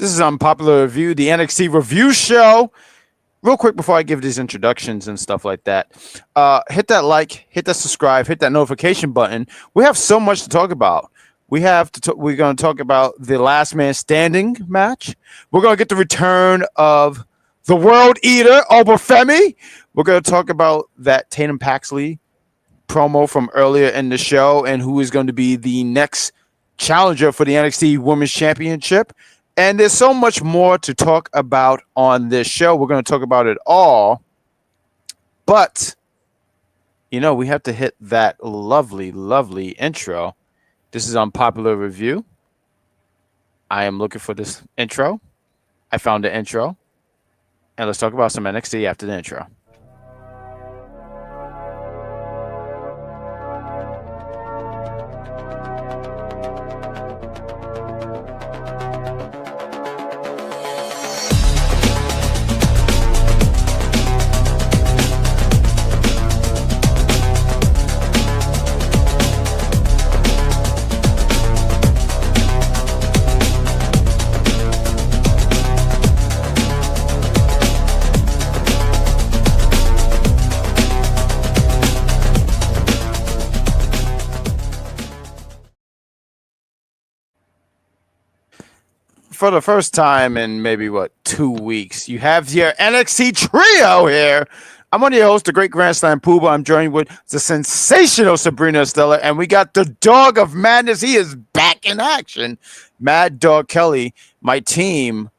This is Unpopular Review, the NXT review show. Real quick before I give these introductions and stuff like that, hit that like, hit that subscribe, hit that notification button. We have so much to talk about. We're going to talk about the Last Man Standing match. We're going to get the return of the World Eater, Obafemi. We're going to talk about that Tatum Paxley promo from earlier in the show and who is going to be the next challenger for the NXT Women's Championship. And there's so much more to talk about on this show. We're going to talk about it all. But, we have to hit that lovely, lovely intro. This is Unpopular Review. I am looking for this intro. I found the intro. And let's talk about some NXT after the intro. For the first time in maybe 2 weeks, you have your NXT trio here. I'm one of your hosts, the Great Grand Slam Pooba. I'm joined with the sensational Sabrina Estella, and we got the Dog of Madness. He is back in action. Maddog Kelly, my team.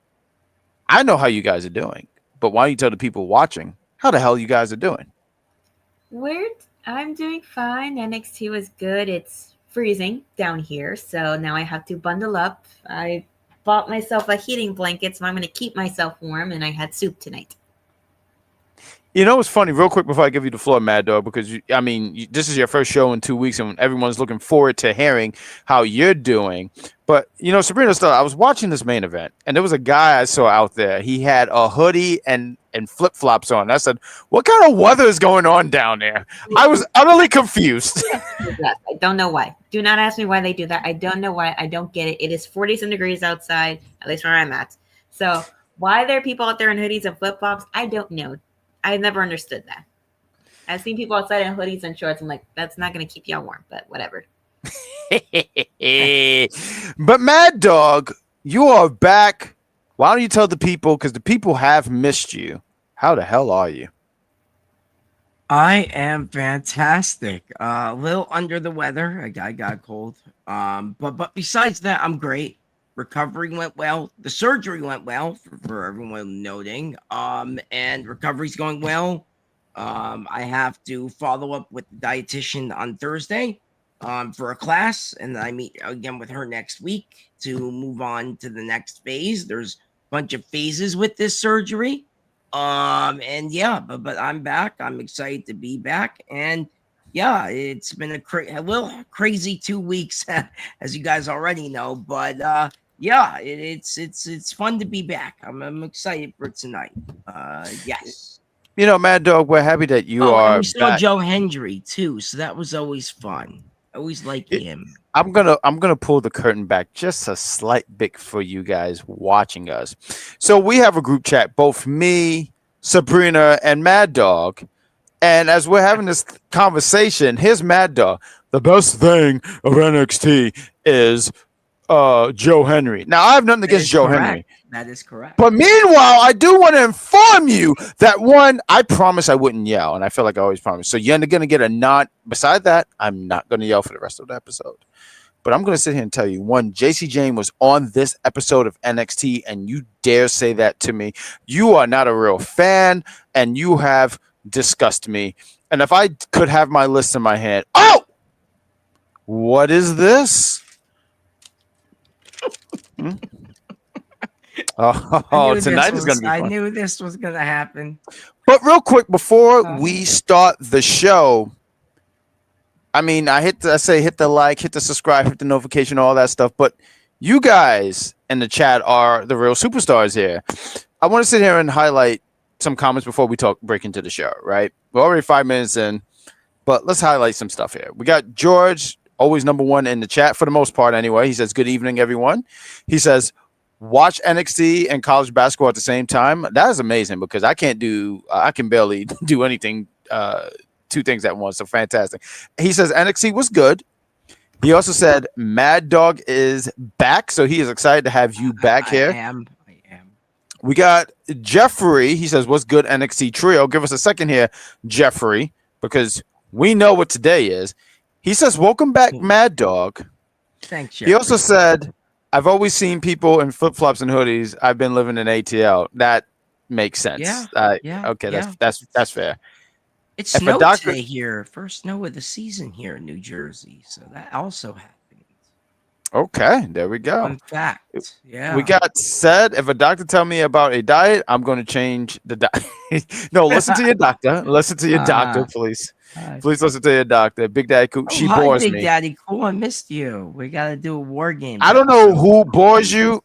I know how you guys are doing, but why don't you tell the people watching how the hell you guys are doing? I'm doing fine. NXT was good. It's freezing down here, so now I have to bundle up. I bought myself a heating blanket, so I'm going to keep myself warm, and I had soup tonight. It's funny, real quick before I give you the floor, Mad Dog, because this is your first show in 2 weeks, and everyone's looking forward to hearing how you're doing. But Sabrina, I was watching this main event, and there was a guy I saw out there. He had a hoodie and flip flops on. I said, "What kind of weather is going on down there?" I was utterly confused. I don't know why. Do not ask me why they do that. I don't know why. I don't get it. It is 40-some degrees outside, at least where I'm at. So why there are people out there in hoodies and flip flops, I don't know. I've never understood that. I've seen people outside in hoodies and shorts. I'm like, that's not going to keep y'all warm, but whatever. But Mad Dog, you are back. Why don't you tell the people, because the people have missed you. How the hell are you? I am fantastic. A little under the weather. I got cold. But besides that, I'm great. Recovery went well. The surgery went well for everyone noting. And recovery's going well. I have to follow up with the dietitian on Thursday for a class, and I meet again with her next week to move on to the next phase. There's a bunch of phases with this surgery. And yeah, but I'm back. I'm excited to be back. And yeah, it's been a little crazy 2 weeks, as you guys already know. But yeah, it's fun to be back. I'm excited for tonight. Yes. Mad Dog, we're happy that you are. And we saw Joe Hendry too, so that was always fun. I always like him. I'm gonna pull the curtain back just a slight bit for you guys watching us. So we have a group chat, both me, Sabrina, and Mad Dog. And as we're having this conversation, here's Mad Dog. The best thing of NXT is Joe Henry. Now I have nothing against Joe Henry. That is correct. But meanwhile, I do want to inform you that I promise I wouldn't yell, and I feel like I always promise. So you're going to get a nod. Beside that, I'm not going to yell for the rest of the episode. But I'm going to sit here and tell you, JC Jane was on this episode of NXT, and you dare say that to me. You are not a real fan, and you have disgusted me. And if I could have my list in my hand, what is this? Tonight is going to be fun. I knew this was going to happen. But real quick, before we start the show, I say hit the like, hit the subscribe, hit the notification, all that stuff. But you guys in the chat are the real superstars here. I want to sit here and highlight some comments before we break into the show, right? We're already 5 minutes in, but let's highlight some stuff here. We got George, always number one in the chat for the most part anyway. He says, good evening, everyone. He says, watch NXT and college basketball at the same time. That is amazing because I can barely do anything, two things at once. So fantastic. He says NXT was good. He also said Maddog is back, so he is excited to have you back here. I am. We got Jeffrey. He says, "What's good, NXT trio?" Give us a second here, Jeffrey, because we know what today is. He says, "Welcome back, Maddog." Thanks, Jeffrey. He also said, "I've always seen people in flip flops and hoodies. I've been living in ATL." That makes sense. Yeah. Okay, yeah. that's fair. It If a snowed doctor- today here. First snow of the season here in New Jersey. So that also happened. Okay, there we go. Fun fact. Yeah. We got said, if a doctor tell me about a diet, I'm going to change the diet. No, listen to your doctor. Listen to your doctor, please. Please listen to your doctor. Big Daddy Cool. She bores Big me. Daddy Cool. I missed you. We got to do a war game. I don't know who bores you,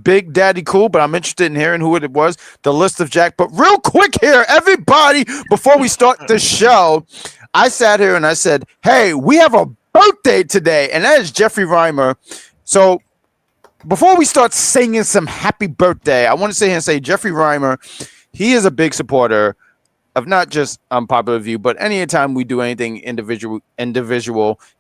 Big Daddy Cool, but I'm interested in hearing who it was. The list of Jack. But real quick here, everybody, before we start the show, I sat here and I said, hey, we have a birthday today, and that is Jeffrey Reimer. So before we start singing some happy birthday, I want to sit here and say Jeffrey Reimer, he is a big supporter of not just Unpopular View, but anytime we do anything individual,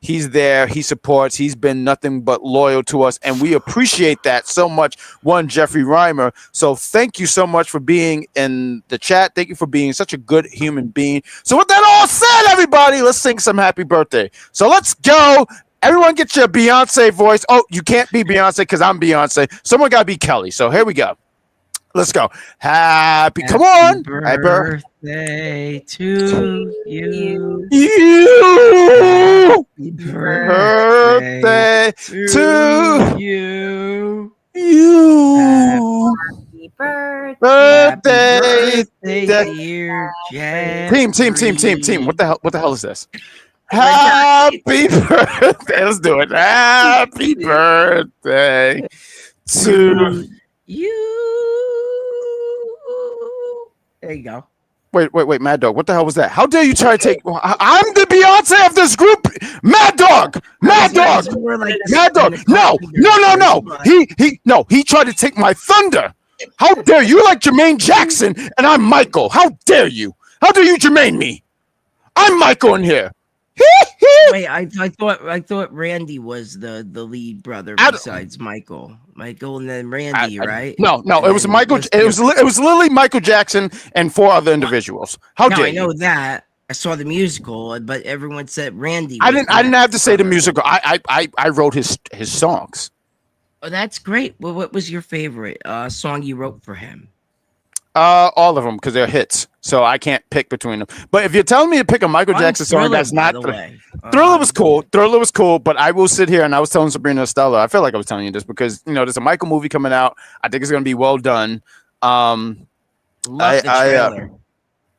he's there, he supports, he's been nothing but loyal to us, and we appreciate that so much, Jeffrey Reimer. So thank you so much for being in the chat. Thank you for being such a good human being. So with that all said, everybody, let's sing some happy birthday. So let's go. Everyone get your Beyonce voice. Oh, you can't be Beyonce because I'm Beyonce. Someone got to be Kelly. So here we go. Let's go. Happy come on. Happy birthday to you. You. Happy Birthday to you. You. Happy birthday. Birthday. Dear Jack. Team. What the hell is this? Happy birthday. Let's do it. Happy birthday to you. There you go. Wait, Mad Dog. What the hell was that? How dare you try to take? I'm the Beyonce of this group. Mad Dog. Mad Dog. No. He tried to take my thunder. How dare you? Like Jermaine Jackson, and I'm Michael. How dare you? How dare you Jermaine me? I'm Michael in here. Wait, I thought Randy was the lead brother besides Michael. Michael and then Randy, right? No, it was Michael. It was literally Michael Jackson and 4 other individuals. How dare you? I know that. I saw the musical, but everyone said Randy. I didn't have to say the musical. I wrote his songs. Oh, that's great. Well, what was your favorite song you wrote for him? All of them because they're hits, so I can't pick between them. But if you're telling me to pick a Michael Jackson song, that's not Thriller was cool. Thriller was cool, but I will sit here and I was telling Sabrina Estella. I feel like I was telling you this because there's a Michael movie coming out. I think it's gonna be well done. Love the trailer.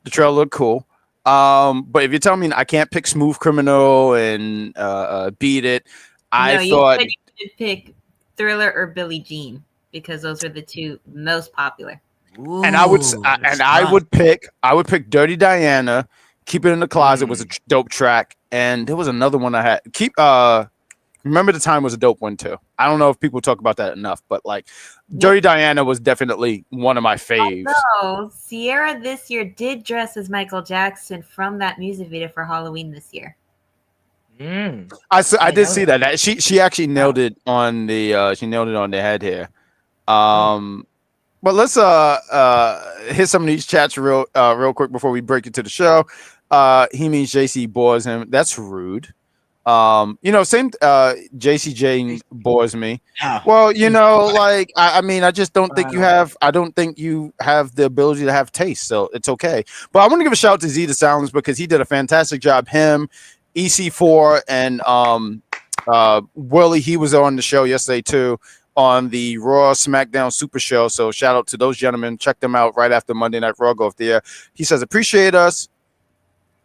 The trailer looked cool. But if you're telling me I can't pick Smooth Criminal and Beat It, I thought you could pick Thriller or Billie Jean because those are the 2 most popular. Ooh, and I would pick Dirty Diana. Keep It in the Closet was a dope track, and there was another one I had. Remember the Time was a dope one too. I don't know if people talk about that enough, but like Dirty Diana was definitely one of my faves. Oh, Sierra this year did dress as Michael Jackson from that music video for Halloween this year. I did see that. She actually nailed it on the head here. But let's hit some of these chats real quick before we break into the show. He means JC bores him. That's rude. Same JCJ bores me. Well, I just don't think I don't think you have the ability to have taste, so it's okay. But I want to give a shout out to Z the Sounds because he did a fantastic job. Him, EC4, and Willie, he was on the show yesterday too, on the Raw SmackDown Super Show. So shout out to those gentlemen. Check them out right after Monday Night Raw go off the air. He says, appreciate us.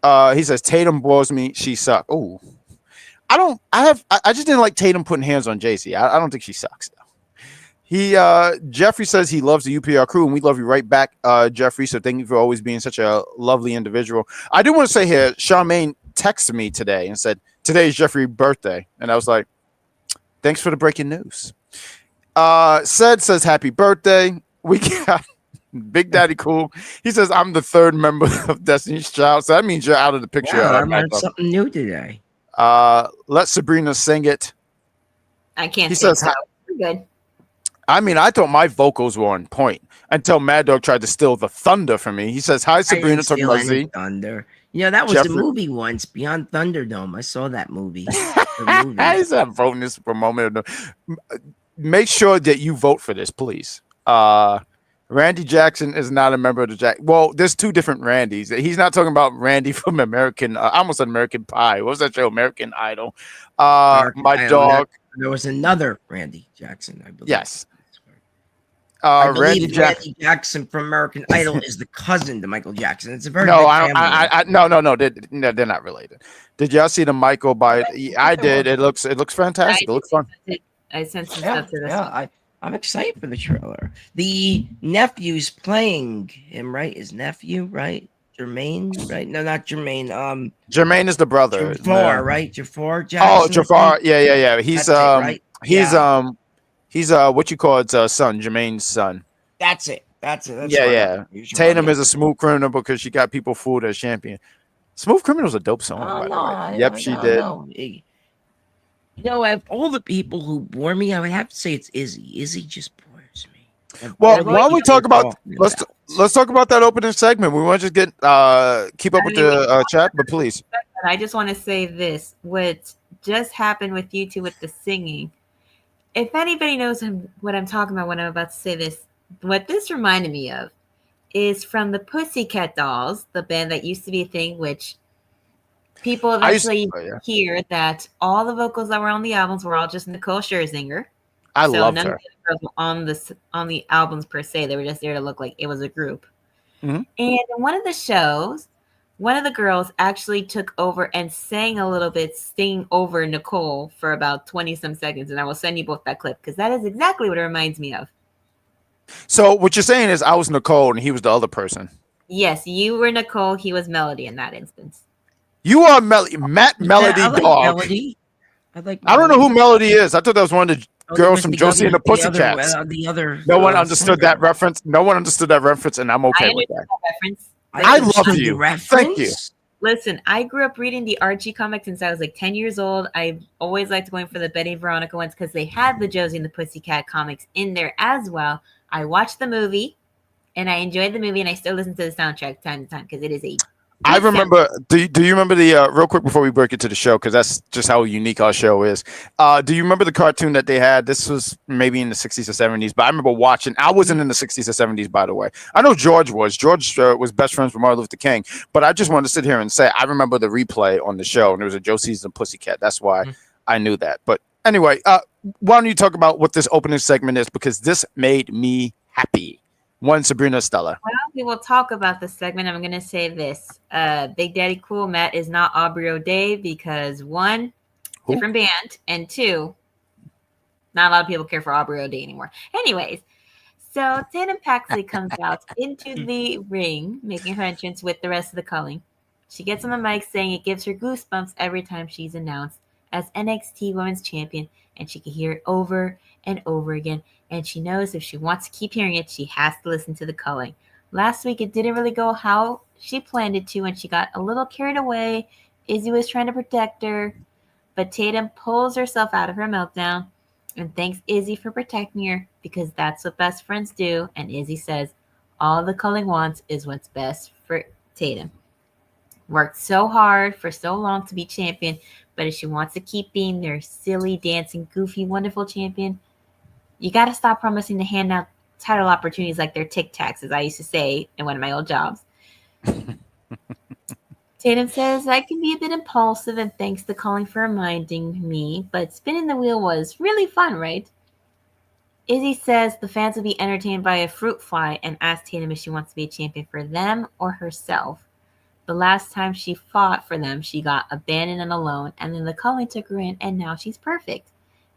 He says, Tatum bores me. She sucks. Oh, I just didn't like Tatum putting hands on JC. I don't think she sucks though. Jeffrey says he loves the UPR crew and we love you right back, Jeffrey. So thank you for always being such a lovely individual. I do want to say here, Charmaine texted me today and said, today's Jeffrey's birthday. And I was like, thanks for the breaking news. Says happy birthday. We got Big Daddy Cool. He says I'm the third member of Destiny's Child, so that means you're out of the picture. Yeah, I learned something new today. Let Sabrina sing it. I can't. He sing, says, so we're good. I mean, I thought my vocals were on point until Maddog tried to steal the thunder from me. He says, "Hi, Sabrina." I didn't Talking steal about any Z. thunder. You know, that was Jeffrey- the movie once, Beyond Thunderdome. I saw that movie. He's not voting this for a moment. Make sure that you vote for this, please. Randy Jackson is not a member of the Jack. Well, there's two different Randys. He's not talking about Randy from American. I almost said American Pie. What was that show? American Idol. American My Idol. dog. There was another Randy Jackson, I believe. Yes. I Randy believe Randy Jackson from American Idol is the cousin to Michael Jackson. It's a very no, big I family. no. They're not related. Did y'all see the Michael by? I did. It looks fantastic. It looks fun. I sent some Yeah, stuff to this. yeah. I'm excited for the trailer. The nephew's playing him, right? His nephew, right? Jermaine, right? No, not Jermaine. Jermaine is the brother. Jafar, right? Jafar Oh, Jackson. Jafar. Yeah. He's That's it, right? he's what you call it, son, Jermaine's son. That's it. That's Yeah. Tatum is a smooth criminal because she got people fooled as champion. Smooth Criminal's a dope song, by the way. Yep, she did. You know, of all the people who bore me, I would have to say it's Izzy. Izzy just bores me. Well, why don't we talk about let's talk about that opening segment. We want to just get keep up with the chat, but please. I just want to say this: what just happened with you two with the singing. If anybody knows what I'm talking about when I'm about to say this, what this reminded me of is from the Pussycat Dolls, the band that used to be a thing, which people eventually hear that all the vocals that were on the albums were all just Nicole Scherzinger. I loved her. Of the girls on the albums per se. They were just there to look like it was a group. Mm-hmm. And in one of the shows, one of the girls actually took over and sang a little bit, singing over Nicole for about 20 some seconds. And I will send you both that clip because that is exactly what it reminds me of. So what you're saying is I was Nicole and he was the other person. Yes, you were Nicole. He was Melody in that instance. You are Melody dog. Melody. I don't know who Melody is. I thought that was one of the girls from Josie and the Pussycats. No one understood that reference. No one understood that reference, and I'm okay with that. I love you. Thank you. Listen, I grew up reading the Archie comics since I was like 10 years old. I always liked going for the Betty and Veronica ones because they had the Josie and the Pussycat comics in there as well. I watched the movie, and I enjoyed the movie, and I still listen to the soundtrack time to time because it is a I remember. Do you remember the real quick before we break it to the show because that's just how unique our show is? Do you remember the cartoon that they had? This was maybe in the 60s or 70s, but I remember watching. I wasn't in the 60s or 70s, by the way. I know George was. George was best friends with Martin Luther King, but I just wanted to sit here and say I remember the replay on the show, and there was a Josie's and Pussycat. That's why I knew that. But anyway, why don't you talk about what this opening segment is because this made me happy. One, Sabrina Estella. Well, we will talk about this segment. I'm going to say this. Big Daddy Cool Matt is not Aubrey O'Day because one, different band, and two, not a lot of people care for Aubrey O'Day anymore. Anyways, so Tatum Paxley comes out into the ring, making her entrance with the rest of the culling. She gets on the mic saying it gives her goosebumps every time she's announced as NXT Women's Champion, and she can hear it over and over again. And she knows if she wants to keep hearing it, she has to listen to the culling. Last week, it didn't really go how she planned it to, and she got a little carried away. Izzy was trying to protect her, but Tatum pulls herself out of her meltdown and thanks Izzy for protecting her because that's what best friends do. And Izzy says, all the culling wants is what's best for Tatum. Worked so hard for so long to be champion, but if she wants to keep being their silly, dancing, goofy, wonderful champion, you got to stop promising to hand out title opportunities like they're Tic Tacs, as I used to say in one of my old jobs. Tatum says, I can be a bit impulsive and thanks to calling for reminding me, but spinning the wheel was really fun, right? Izzy says the fans will be entertained by a fruit fly and asks Tatum if she wants to be a champion for them or herself. The last time she fought for them, she got abandoned and alone, and then the culling took her in, and now she's perfect.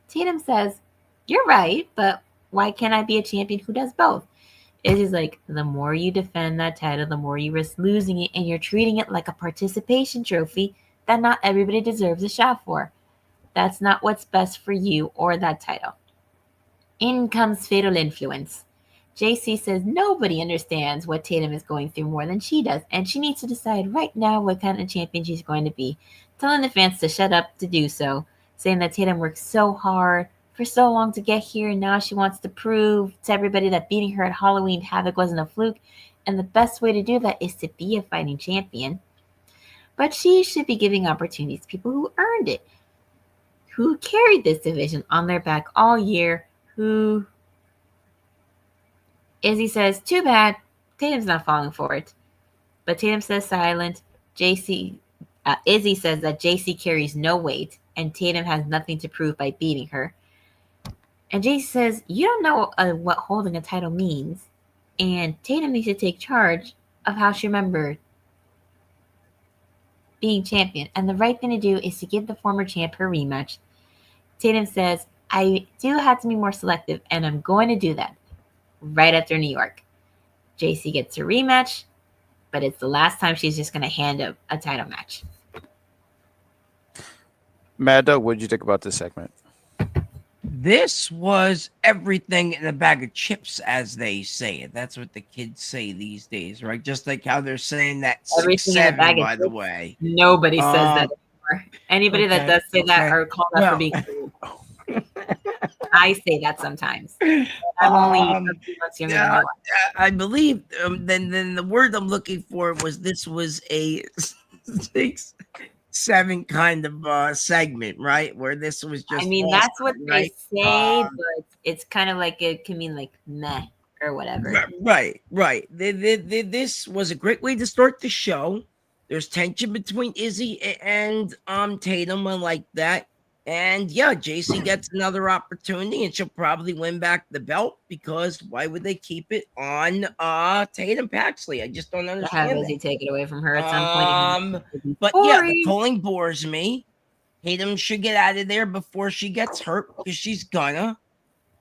Tatum says, you're right, but why can't I be a champion who does both? Izzy's like, the more you defend that title, the more you risk losing it, and you're treating it like a participation trophy that not everybody deserves a shot for. That's not what's best for you or that title. In comes Fatal Influence. JC says nobody understands what Tatum is going through more than she does, and she needs to decide right now what kind of champion she's going to be, telling the fans to shut up to do so, saying that Tatum worked so hard for so long to get here, and now she wants to prove to everybody that beating her at Halloween Havoc wasn't a fluke, and the best way to do that is to be a fighting champion. But she should be giving opportunities to people who earned it, who carried this division on their back all year, who... Izzy says, too bad, Tatum's not falling for it. But Tatum says silent. Izzy says that JC carries no weight, and Tatum has nothing to prove by beating her. And JC says, you don't know what holding a title means, and Tatum needs to take charge of how she remembered being champion, and the right thing to do is to give the former champ her rematch. Tatum says, I do have to be more selective, and I'm going to do that right after New York. JC gets a rematch, but it's the last time she's just going to hand up a title match. Maddog, what did you think about this segment? This was everything in a bag of chips, as they say it. That's what the kids say these days, right? Just like how they're saying that Everything in a 6'7", bag of by the chips. way. Nobody says that anymore. Anybody that does say that are called out for being cool. I say that sometimes. I'm only a few months younger than my wife. I believe then the word I'm looking for was this was a 6'7" kind of segment, right? Where this was just. I mean, that's what they say, but it's kind of like it can mean like meh or whatever. Right. This was a great way to start the show. There's tension between Izzy and Tatum. I like that. And yeah, JC gets another opportunity, and she'll probably win back the belt because why would they keep it on Tatum Paxley? I just don't understand. Have Izzy take it away from her at some point. But yeah, the calling bores me. Tatum should get out of there before she gets hurt because she's gonna.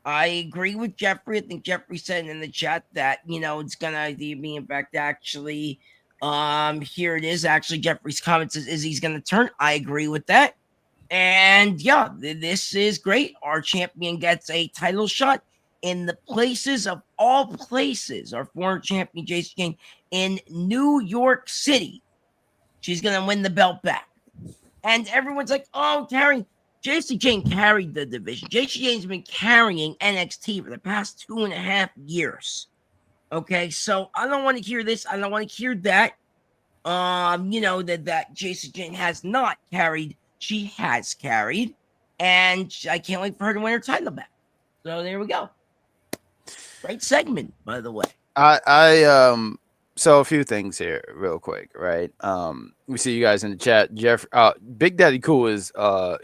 I agree with Jeffrey. I think Jeffrey said in the chat that it's gonna be in fact actually. Here it is. Actually, Jeffrey's comment says Izzy's gonna turn. I agree with that. And yeah, this is great. Our champion gets a title shot in the places of all places. Our former champion, JC Jane, in New York City. She's going to win the belt back. And everyone's like, oh, JC Jane carried the division. JC Jane's been carrying NXT for the past 2.5 years. Okay, so I don't want to hear this. I don't want to hear that. That JC Jane has not carried. She has carried, and I can't wait for her to win her title back. So there we go. Great segment, by the way. So a few things here, real quick, right? We see you guys in the chat. Big Daddy Cool is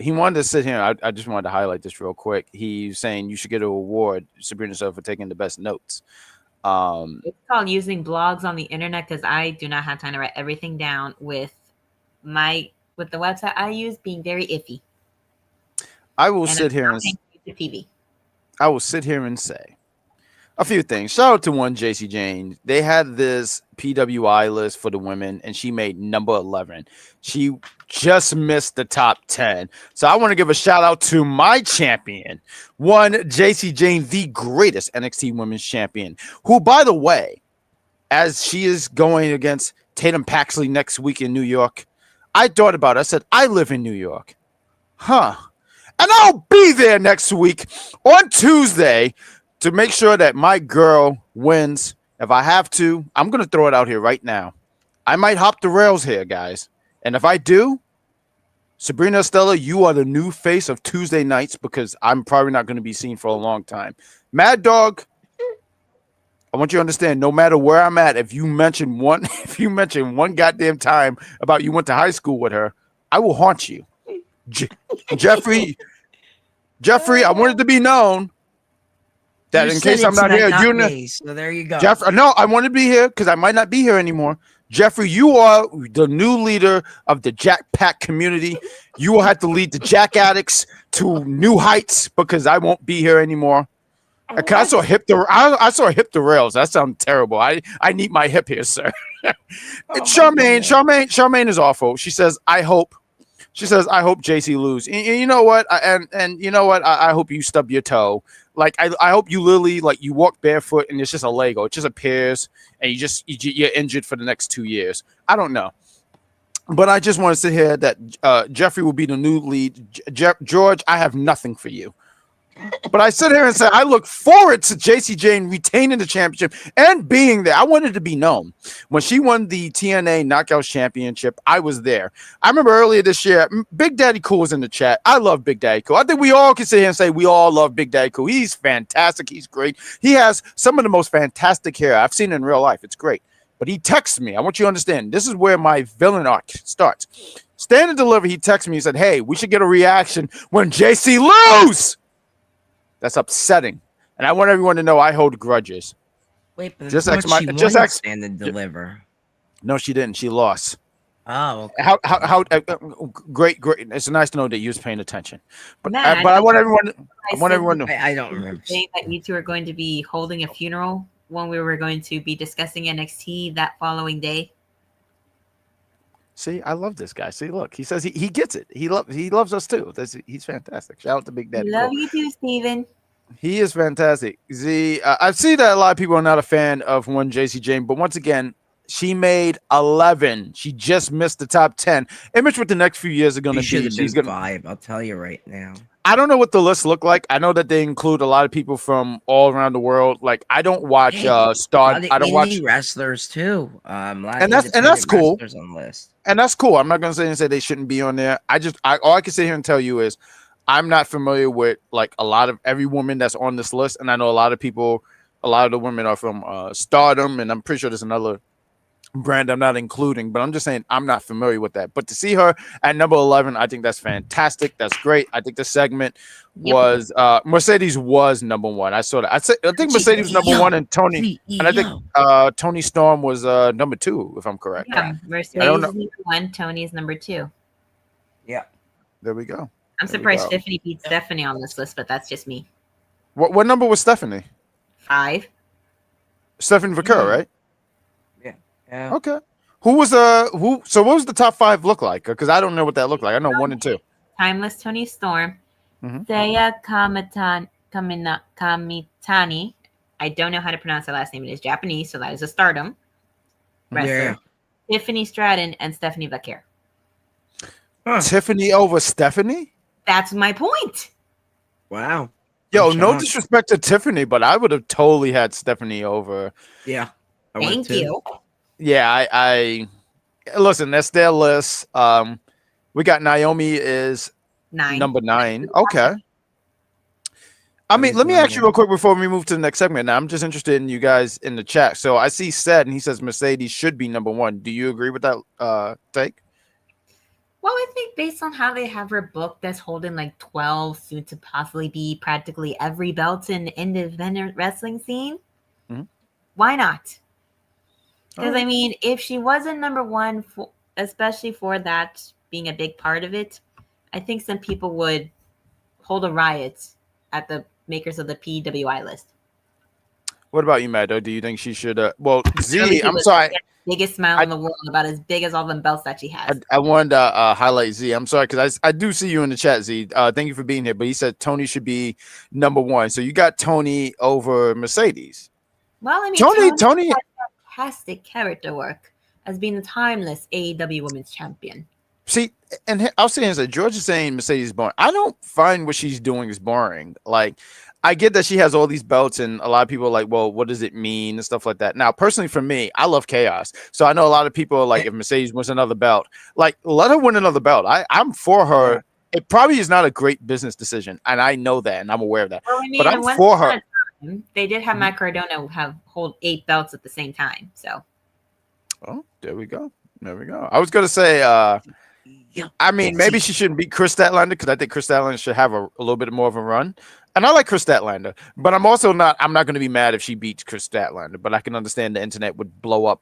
he wanted to sit here. I just wanted to highlight this real quick. He's saying you should get an award, Sabrina Estella, for taking the best notes. It's called using blogs on the internet because I do not have time to write everything down with the website I use being very iffy. I will sit here and say a few things. Shout out to one JC Jane. They had this PWI list for the women, and she made number 11. She just missed the top 10. So I want to give a shout out to my champion, one JC Jane, the greatest NXT Women's Champion, who, by the way, as she is going against Tatum Paxley next week in New York, I thought about it. I said, I live in New York. And I'll be there next week on Tuesday to make sure that my girl wins. If I have to, I'm going to throw it out here right now. I might hop the rails here, guys. And if I do, Sabrina Estella, you are the new face of Tuesday nights because I'm probably not going to be seen for a long time. Maddog, I want you to understand, no matter where I'm at, if you mention one goddamn time about you went to high school with her, I will haunt you. Jeffrey, I wanted to be known that in case I'm not here, so there you go. No, I want to be here because I might not be here anymore. Jeffrey, you are the new leader of the Jack Pack community. You will have to lead the Jack Addicts to new heights because I won't be here anymore. I saw hip the rails. That sounds terrible. I need my hip here, sir. Charmaine is awful. She says, I hope She says, "I hope JC lose." And you know what? And you know what? I hope you stub your toe. Like I hope you literally like you walk barefoot and it's just a Lego. It just appears and you're injured for the next 2 years. I don't know. But I just want to sit here that Jeffrey will be the new lead. George, I have nothing for you. But I sit here and say I look forward to JC Jane retaining the championship and being there. I wanted to be known. When she won the TNA Knockouts Championship, I was there. I remember earlier this year, Big Daddy Cool was in the chat. I love Big Daddy Cool. I think we all can sit here and say we all love Big Daddy Cool. He's fantastic. He's great. He has some of the most fantastic hair I've seen in real life. It's great. But he texts me. I want you to understand. This is where my villain arc starts. Stand and Deliver, he texted me. He said, "Hey, we should get a reaction when JC lose." That's upsetting. And I want everyone to know I hold grudges. Wait, but Just Stand and Deliver. No, she didn't. She lost. Oh, okay. How great. It's nice to know that you was paying attention. But Matt, I want everyone. To I don't remember. saying that you two are going to be holding a funeral when we were going to be discussing NXT that following day. See, I love this guy. See, look, he says he gets it. He loves us too. He's fantastic. Shout out to Big Daddy. Love you too, Steven. He is fantastic. I see that a lot of people are not a fan of one JC Jane, but once again, she made 11. She just missed the top 10. Image what the next few years are going to be. She's going to 5. I'll tell you right now. I don't know what the list look like. I know that they include a lot of people from all around the world. Like I don't watch Star. I don't watch wrestlers too. And that's cool. On the list. And that's cool. I'm not going to say they shouldn't be on there. All I can sit here and tell you is I'm not familiar with like a lot of every woman that's on this list, and I know a lot of people. A lot of the women are from Stardom, and I'm pretty sure there's another brand I'm not including, but I'm just saying I'm not familiar with that. But to see her at number 11, I think that's fantastic. That's great. I think the segment was Mercedes was number 1. I saw that. I think Mercedes was number 1 and Tony, and I think Tony Storm was number 2, if I'm correct. Yeah, Mercedes is number 1, Tony is number 2. Yeah. There we go. I'm surprised Tiffany beat Stephanie on this list, but that's just me. What number was Stephanie? 5. Stephanie Vaquer, right? Yeah. Okay. Who was who? So what was the top 5 look like? Because I don't know what that looked like. I know 1 and 2. Timeless Tony Storm, Mhm. Saya Kamitani. I don't know how to pronounce her last name. It is Japanese, so that is a Stardom wrestler. Yeah. Tiffany Stratton and Stephanie Vaquer. Huh. Tiffany over Stephanie? That's my point. Wow. Yo, no disrespect to Tiffany, but I would have totally had Stephanie over. Yeah. Thank you. Yeah, I listen, that's their list. We got Naomi is 9. number 9. Okay. I mean, let me ask you real quick before we move to the next segment. Now, I'm just interested in you guys in the chat. So I see Sed, and he says Mercedes should be number 1. Do you agree with that take? Well, I think based on how they have her booked, that's holding like 12, soon to possibly be practically every belt in the independent wrestling scene. Mm-hmm. Why not? Because I mean, if she wasn't number 1, especially for that being a big part of it, I think some people would hold a riot at the makers of the PWI list. What about you, Maddog? Do you think she should? Well, Z, I'm sorry. Biggest smile in the world, about as big as all them belts that she has. I wanted to highlight Z. I'm sorry because I do see you in the chat, Z. Thank you for being here. But he said Tony should be number 1. So you got Tony over Mercedes. Well, I mean, Tony. Fantastic character work as being the timeless AEW Women's Champion. See, and I was saying that George is saying Mercedes is boring. I don't find what she's doing is boring. Like, I get that she has all these belts, and a lot of people are like, well, what does it mean and stuff like that. Now, personally, for me, I love chaos. So I know a lot of people are like, if Mercedes wins another belt, like, let her win another belt. I'm for her. It probably is not a great business decision, and I know that, and I'm aware of that. Well, I mean, but I'm for her. They did have Matt Cardona hold 8 belts at the same time. So, oh, there we go. I was gonna say, I mean, maybe she shouldn't beat Chris Statlander because I think Chris Statlander should have a little bit more of a run. And I like Chris Statlander, but I'm not going to be mad if she beats Chris Statlander. But I can understand the internet would blow up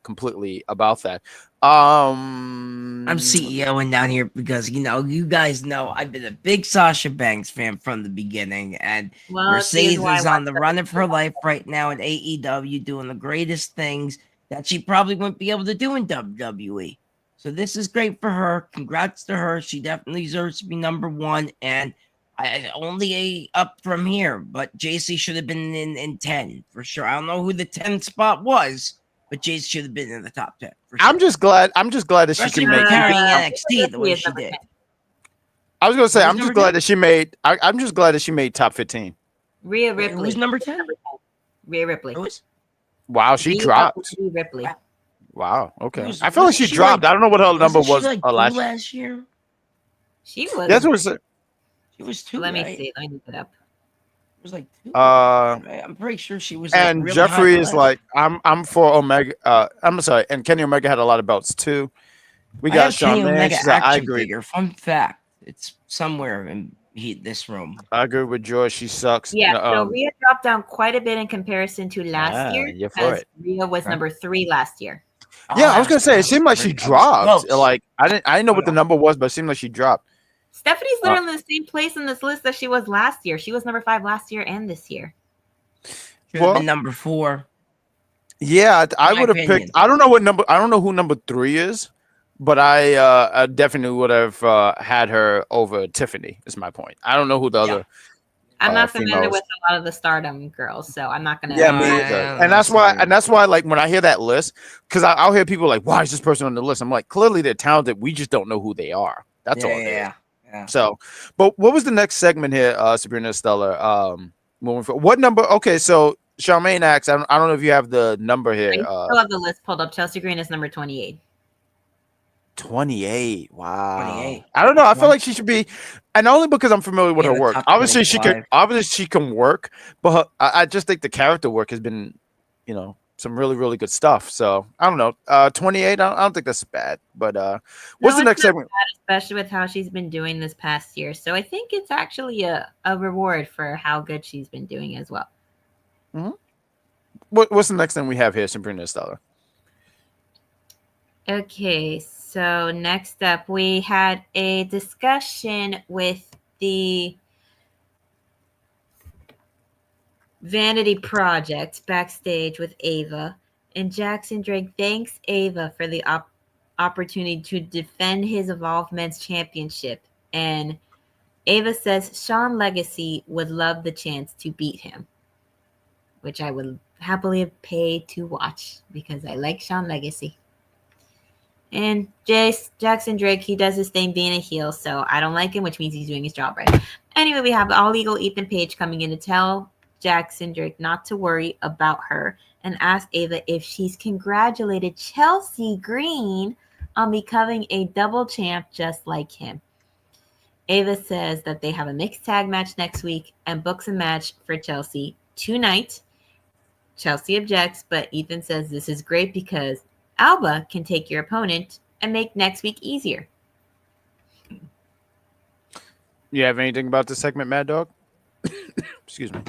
completely about that. I'm CEOing down here because you guys know I've been a big Sasha Banks fan from the beginning, and Mercedes is on the run of her life right now at AEW, doing the greatest things that she probably wouldn't be able to do in WWE. So this is great for her. Congrats to her. She definitely deserves to be number one. And I only up from here, but JC should have been in 10 for sure. I don't know who the 10th spot was, but JC should have been in the top 10 for sure. I'm just glad that she Especially can make. carrying NXT the way is she number did. 10. I was gonna say Who's I'm just number glad 10? that she made. I'm just glad that she made top 15. Rhea Wait, Ripley. who's number 10? Rhea Ripley. Who is? Wow, she Rhea dropped. Ripley. Wow. Okay. Who's- I feel like wasn't she she dropped. like- I don't know what her number Wasn't was she like two last. last year? She was. That's what it said. She was 2. Let me right? see. Let me look it up. It was like 2. Uh, I'm pretty sure she was. Like, and really Jeffrey high is last. like, I'm for Omega. I'm sorry, and Kenny Omega had a lot of belts too. We I got have Shawn Kenny Man. Omega She's like, I action agree. figure. Fun fact: it's somewhere in this room. I agree with Joy. She sucks. Yeah, No, so Rhea dropped down quite a bit in comparison to last year. you're for Because it. Rhea was Okay. number 3 last year. Yeah, I Oh, was gonna say it seemed like she dropped. close. Like I didn't know what the number was, but it seemed like she dropped. Stephanie's literally in the same place in this list that she was last year. She was number 5 last year and this year. Should Well, have been number 4. Yeah, I my would have opinion. picked. I don't know what number. I don't know who number 3 is, but I definitely would have had her over Tiffany. Is my point. I don't know who the Yeah. other. I'm not familiar females. with a lot of the Stardom girls, so I'm not gonna. Yeah, me Yeah, either. And that's why, like when I hear that list, because I'll hear people like, "Why is this person on the list?" I'm like, clearly they're talented. We just don't know who they are. That's all. It is. Yeah. So, but what was the next segment here, Sabrina Estella? Moving forward, what number? Okay, so Charmaine asks, I don't know if you have the number I here. still have the list pulled up. Chelsea Green is number 28. 28. Wow. 28. I don't know. I feel like she should be, and only because I'm familiar with Yeah, her the work. top Obviously, she 25. can work, but I just think the character work has been, some really, really good stuff. So I don't know. 28. I don't think that's bad. But what's the next it's not segment? bad, especially with how she's been doing this past year. So I think it's actually a reward for how good she's been doing as well. What's the next thing we have here, Sabrina Estella? Okay, so next up, we had a discussion with the Vanity Project backstage with Ava, and Jackson Drake thanks Ava for the opportunity to defend his Evolved Men's Championship, and Ava says Sean Legacy would love the chance to beat him, which I would happily pay to watch because I like Sean Legacy. And Jackson Drake, he does his thing being a heel, so I don't like him, which means he's doing his job right. Anyway, we have All Legal Ethan Page coming in to tell Jackson Drake not to worry about her and ask Ava if she's congratulated Chelsea Green on becoming a double champ just like him. Ava says that they have a mixed tag match next week and books a match for Chelsea tonight. Chelsea objects, but Ethan says this is great because Alba can take your opponent and make next week easier. You have anything about this segment, Mad Dog? Excuse me.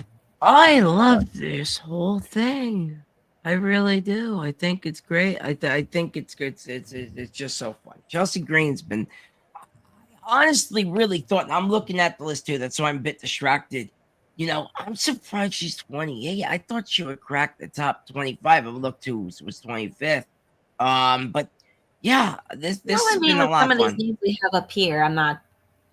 I love this whole thing. I really do. I think it's great. I think it's good. It's just so fun. Chelsea Green's been. I honestly really thought. And I'm looking at the list too. That's why I'm a bit distracted. I'm surprised she's 28. I thought she would crack the top 25. I looked who was 25th. But yeah, this has been a lot some of of fun. these names we have up here, I'm not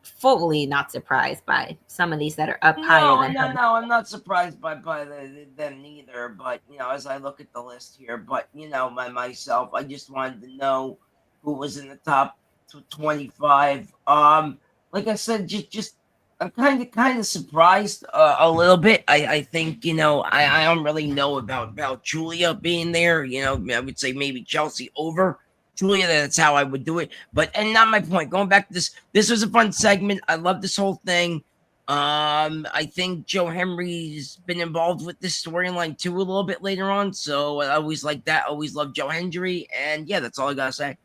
fully not surprised by some of these that are up higher than her. No, I'm not surprised by them neither. But as I look at the list here, but myself, I just wanted to know who was in the top 25. Like I said, just I'm kind of surprised a little bit. I think I don't really know about Julia being there. I would say maybe Chelsea over Julia. That's how I would do it. And not my point. Going back to this was a fun segment. I love this whole thing. I think Joe Henry's been involved with this storyline too a little bit later on. So I always like that. Always love Joe Hendry. And yeah, that's all I gotta say.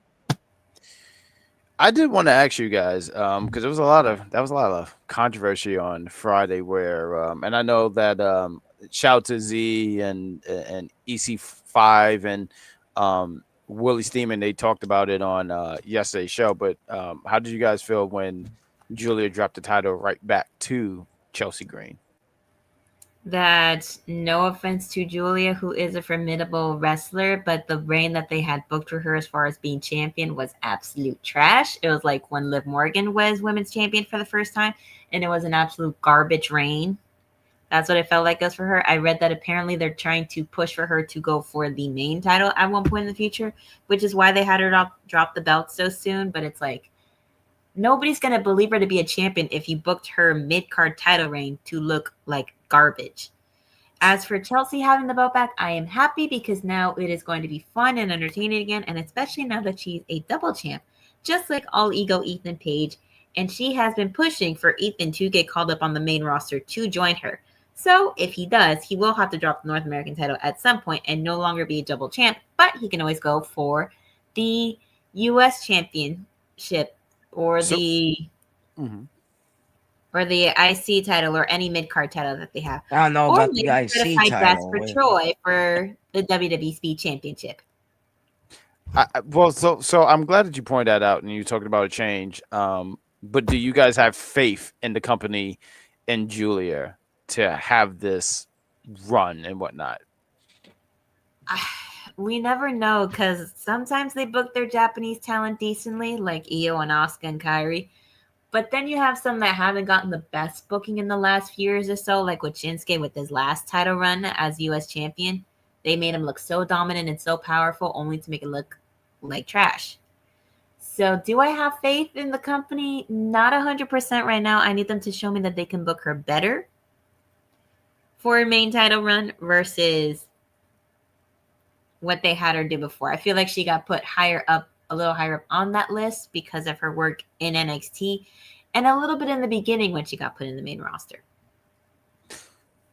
I did want to ask you guys because there was a lot of controversy on Friday where and I know that shout to Z and EC5 and Willie Steeman, they talked about it on yesterday's show. But how did you guys feel when Julia dropped the title right back to Chelsea Green? that no offense to Julia, who is a formidable wrestler, but the reign that they had booked for her as far as being champion was absolute trash. It was like when Liv Morgan was women's champion for the first time, and it was an absolute garbage reign. That's what it felt like us for her. I read that apparently they're trying to push for her to go for the main title at one point in the future, which is why they had her drop the belt so soon. But it's like, nobody's going to believe her to be a champion if you booked her mid-card title reign to look like garbage. As for Chelsea having the belt back, I am happy because now it is going to be fun and entertaining again, and especially now that she's a double champ, just like All Ego Ethan Page, and she has been pushing for Ethan to get called up on the main roster to join her. So if he does, he will have to drop the North American title at some point and no longer be a double champ, but he can always go for the U.S. Championship or or the IC title or any mid-card title that they have. I don't know Or about the maybe try to fight IC title. Jasper Troy for the WWE Speed Championship. So I'm glad that you pointed that out and you talked about a change. But do you guys have faith in the company and Julia to have this run and whatnot? We never know because sometimes they book their Japanese talent decently, like Io and Asuka and Kairi. But then you have some that haven't gotten the best booking in the last few years or so, like with Shinsuke with his last title run as U.S. champion. They made him look so dominant and so powerful only to make it look like trash. So do I have faith in the company? Not 100% right now. I need them to show me that they can book her better for a main title run versus what they had her do before. I feel like she got put a little higher up on that list because of her work in NXT and a little bit in the beginning when she got put in the main roster.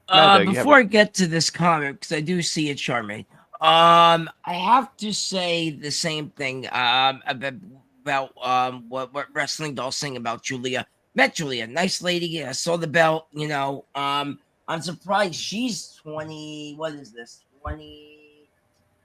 Before I get to this comment, because I do see it, Charmaine, I have to say the same thing about what Wrestling Dolls saying about Julia. Met Julia, nice lady. I saw the belt, I'm surprised she's 20. What is this? 20.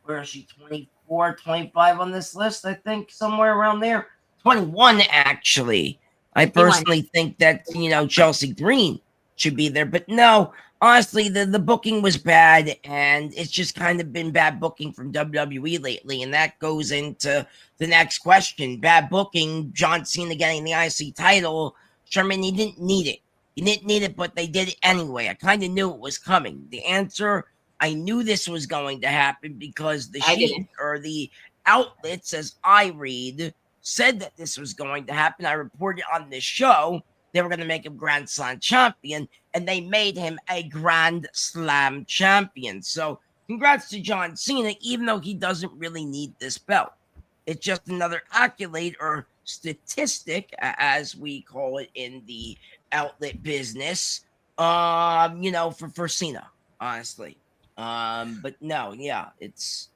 Where is she? 24, 25 on this list, I think, somewhere around there. 21, actually. I personally think that, Chelsea Green should be there. But no, honestly, the booking was bad, and it's just kind of been bad booking from WWE lately. And that goes into the next question. Bad booking, John Cena getting the IC title. Sherman, he didn't need it. He didn't need it, but they did it anyway. I kind of knew it was coming. The answer, I knew this was going to happen because the sheet or the outlets, as I read, said that this was going to happen. I reported on this show they were going to make him Grand Slam champion, and they made him a Grand Slam champion. So congrats to John Cena, even though he doesn't really need this belt. It's just another accolade or statistic, as we call it in the outlet business, for Cena, honestly. But no, yeah, it's.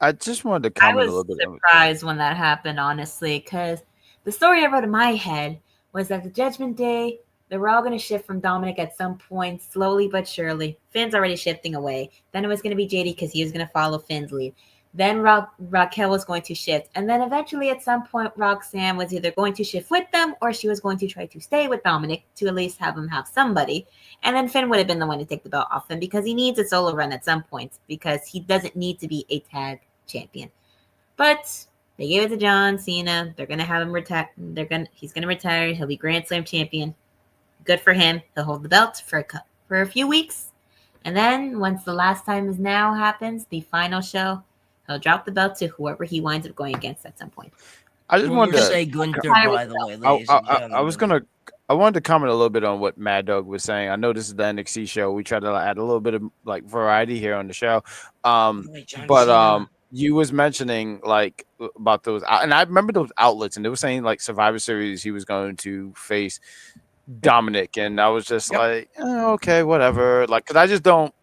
I just wanted to comment a little bit. I was surprised when that happened, honestly, because the story I wrote in my head was that the Judgment Day, they were all going to shift from Dominic at some point, slowly but surely. Finn's already shifting away. Then it was going to be JD because he was going to follow Finn's lead. Then Raquel was going to shift. And then eventually at some point, Roxanne was either going to shift with them or she was going to try to stay with Dominic to at least have him have somebody. And then Finn would have been the one to take the belt off him because he needs a solo run at some point because he doesn't need to be a tag champion. But they gave it to John Cena. They're going to have him retire. He's going to retire. He'll be Grand Slam champion. Good for him. He'll hold the belt for a few weeks. And then once the last time is now happens, the final show, he'll drop the belt to whoever he winds up going against at some point. I just wanted to say Gunther, by the way, ladies and gentlemen. I wanted to comment a little bit on what Maddog was saying. I know this is the NXT show. We try to add a little bit of variety here on the show. You was mentioning about those, and I remember those outlets, and they were saying Survivor Series he was going to face Dominic, and I was just okay, whatever. Because I just don't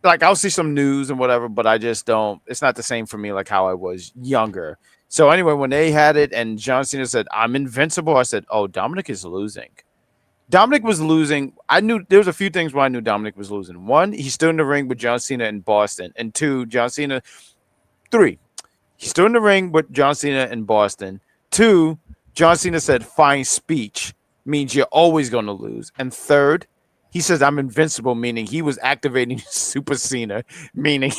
I'll see some news and whatever, but I just don't. It's not the same for me how I was younger. So anyway, when they had it and John Cena said, "I'm invincible," I said, "Oh, Dominic is losing." Dominic was losing. I knew there was a few things why I knew Dominic was losing. One, he stood in the ring with John Cena in Boston, and two, Three, he stood in the ring with John Cena in Boston. Two, John Cena said fine speech means you're always going to lose. And third, He says, I'm invincible, meaning he was activating Super Cena, meaning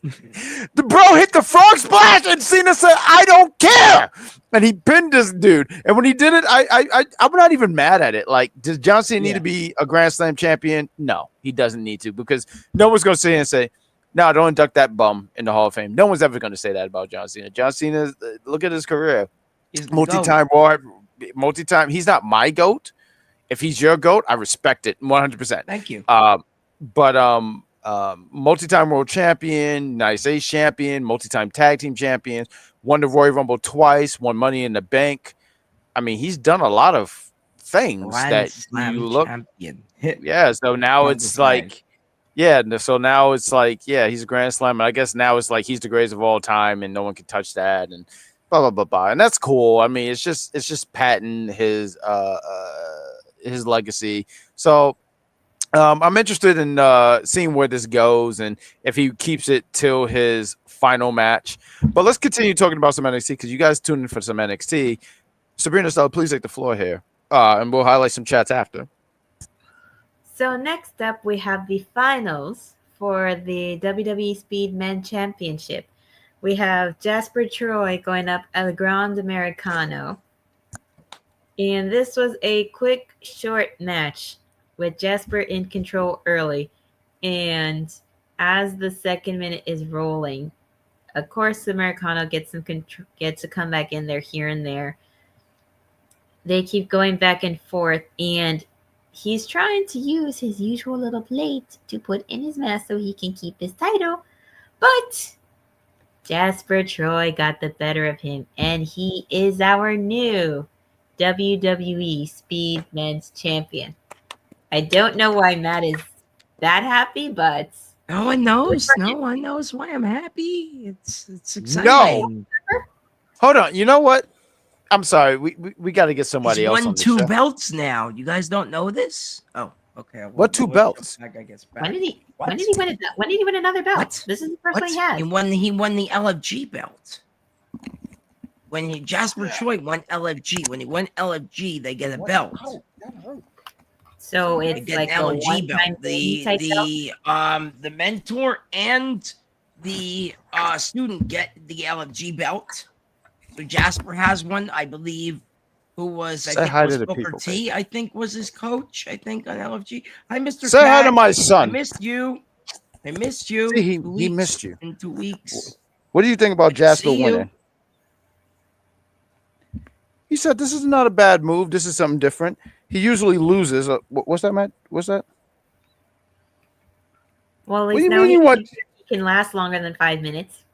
the bro hit the frog splash, and Cena said, I don't care. And he pinned this dude. And when he did it, I'm not even mad at it. Like, does John Cena need to be a Grand Slam champion? No, he doesn't need to, because no one's going to sit here and say, no, don't induct that bum in the Hall of Fame. No one's ever going to say that about John Cena. John Cena, look at his career. He's multi-time war, multi-time. He's not my GOAT. If he's your GOAT, I respect it 100%. Thank you. Multi-time world champion, United States champion, multi-time tag team champions, won the Royal Rumble twice, won Money in the Bank. I mean, he's done a lot of things that you look. Champion. Yeah, so now it's like, so now it's like, he's a Grand Slam, and I guess now it's like he's the greatest of all time, and no one can touch that, and blah blah blah blah, and that's cool. I mean, it's just patenting his legacy. So I'm interested in seeing where this goes and if he keeps it till his final match. But let's continue talking about some NXT, because you guys tuned in for some NXT. Sabrina Estella, please take the floor here, and we'll highlight some chats after. So next up, we have the finals for the WWE Speed Men Championship. We have Jasper Troy going up at the Grande Americano. And this was a quick, short match with Jasper in control early. And as the second minute is rolling, of course, the Americano gets to come back in there here and there. They keep going back and forth, and he's trying to use his usual little plate to put in his mouth so he can keep his title. But Jasper Troy got the better of him, and he is our new WWE Speed Men's Champion. I don't know why Matt is that happy, but no one knows. No one knows why I'm happy. It's exciting. No. Hold on. You know what? I'm sorry. We got to get somebody else on the show. He's won 2 belts now. You guys don't know this? Oh, okay. What 2 belts? When did he win it? When did he win another belt? What? This is the first one he has. He won the LFG belt. When Jasper Troy won LFG, when he won LFG, they get a belt. So it's like an a LFG belt. The mentor and the student get the LFG belt. So Jasper has one, I believe. Who was Booker T? I think was his coach. I think on LFG. Hi, Mr. Say hi to my son. I missed you. See, he missed you in 2 weeks. What do you think about Jasper winning? He said, "This is not a bad move. This is something different." He usually loses. What's that, Matt? What's that? Well, at least now he can last longer than 5 minutes.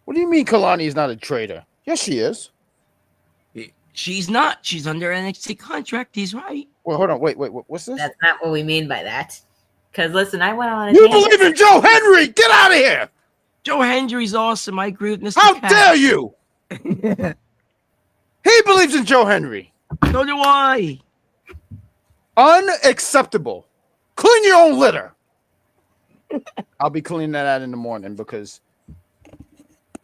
What do you mean Kalani is not a traitor? Yes, she is. She's not. She's under NXT contract. He's right. Well, hold on. Wait. What's this? That's not what we mean by that. Because, listen, I went on a You believe in Joe Henry? Get out of here! Joe Henry's awesome. I agree with Mr. How dare you? He believes in Joe Henry. So do I. Unacceptable. Clean your own litter. I'll be cleaning that out in the morning because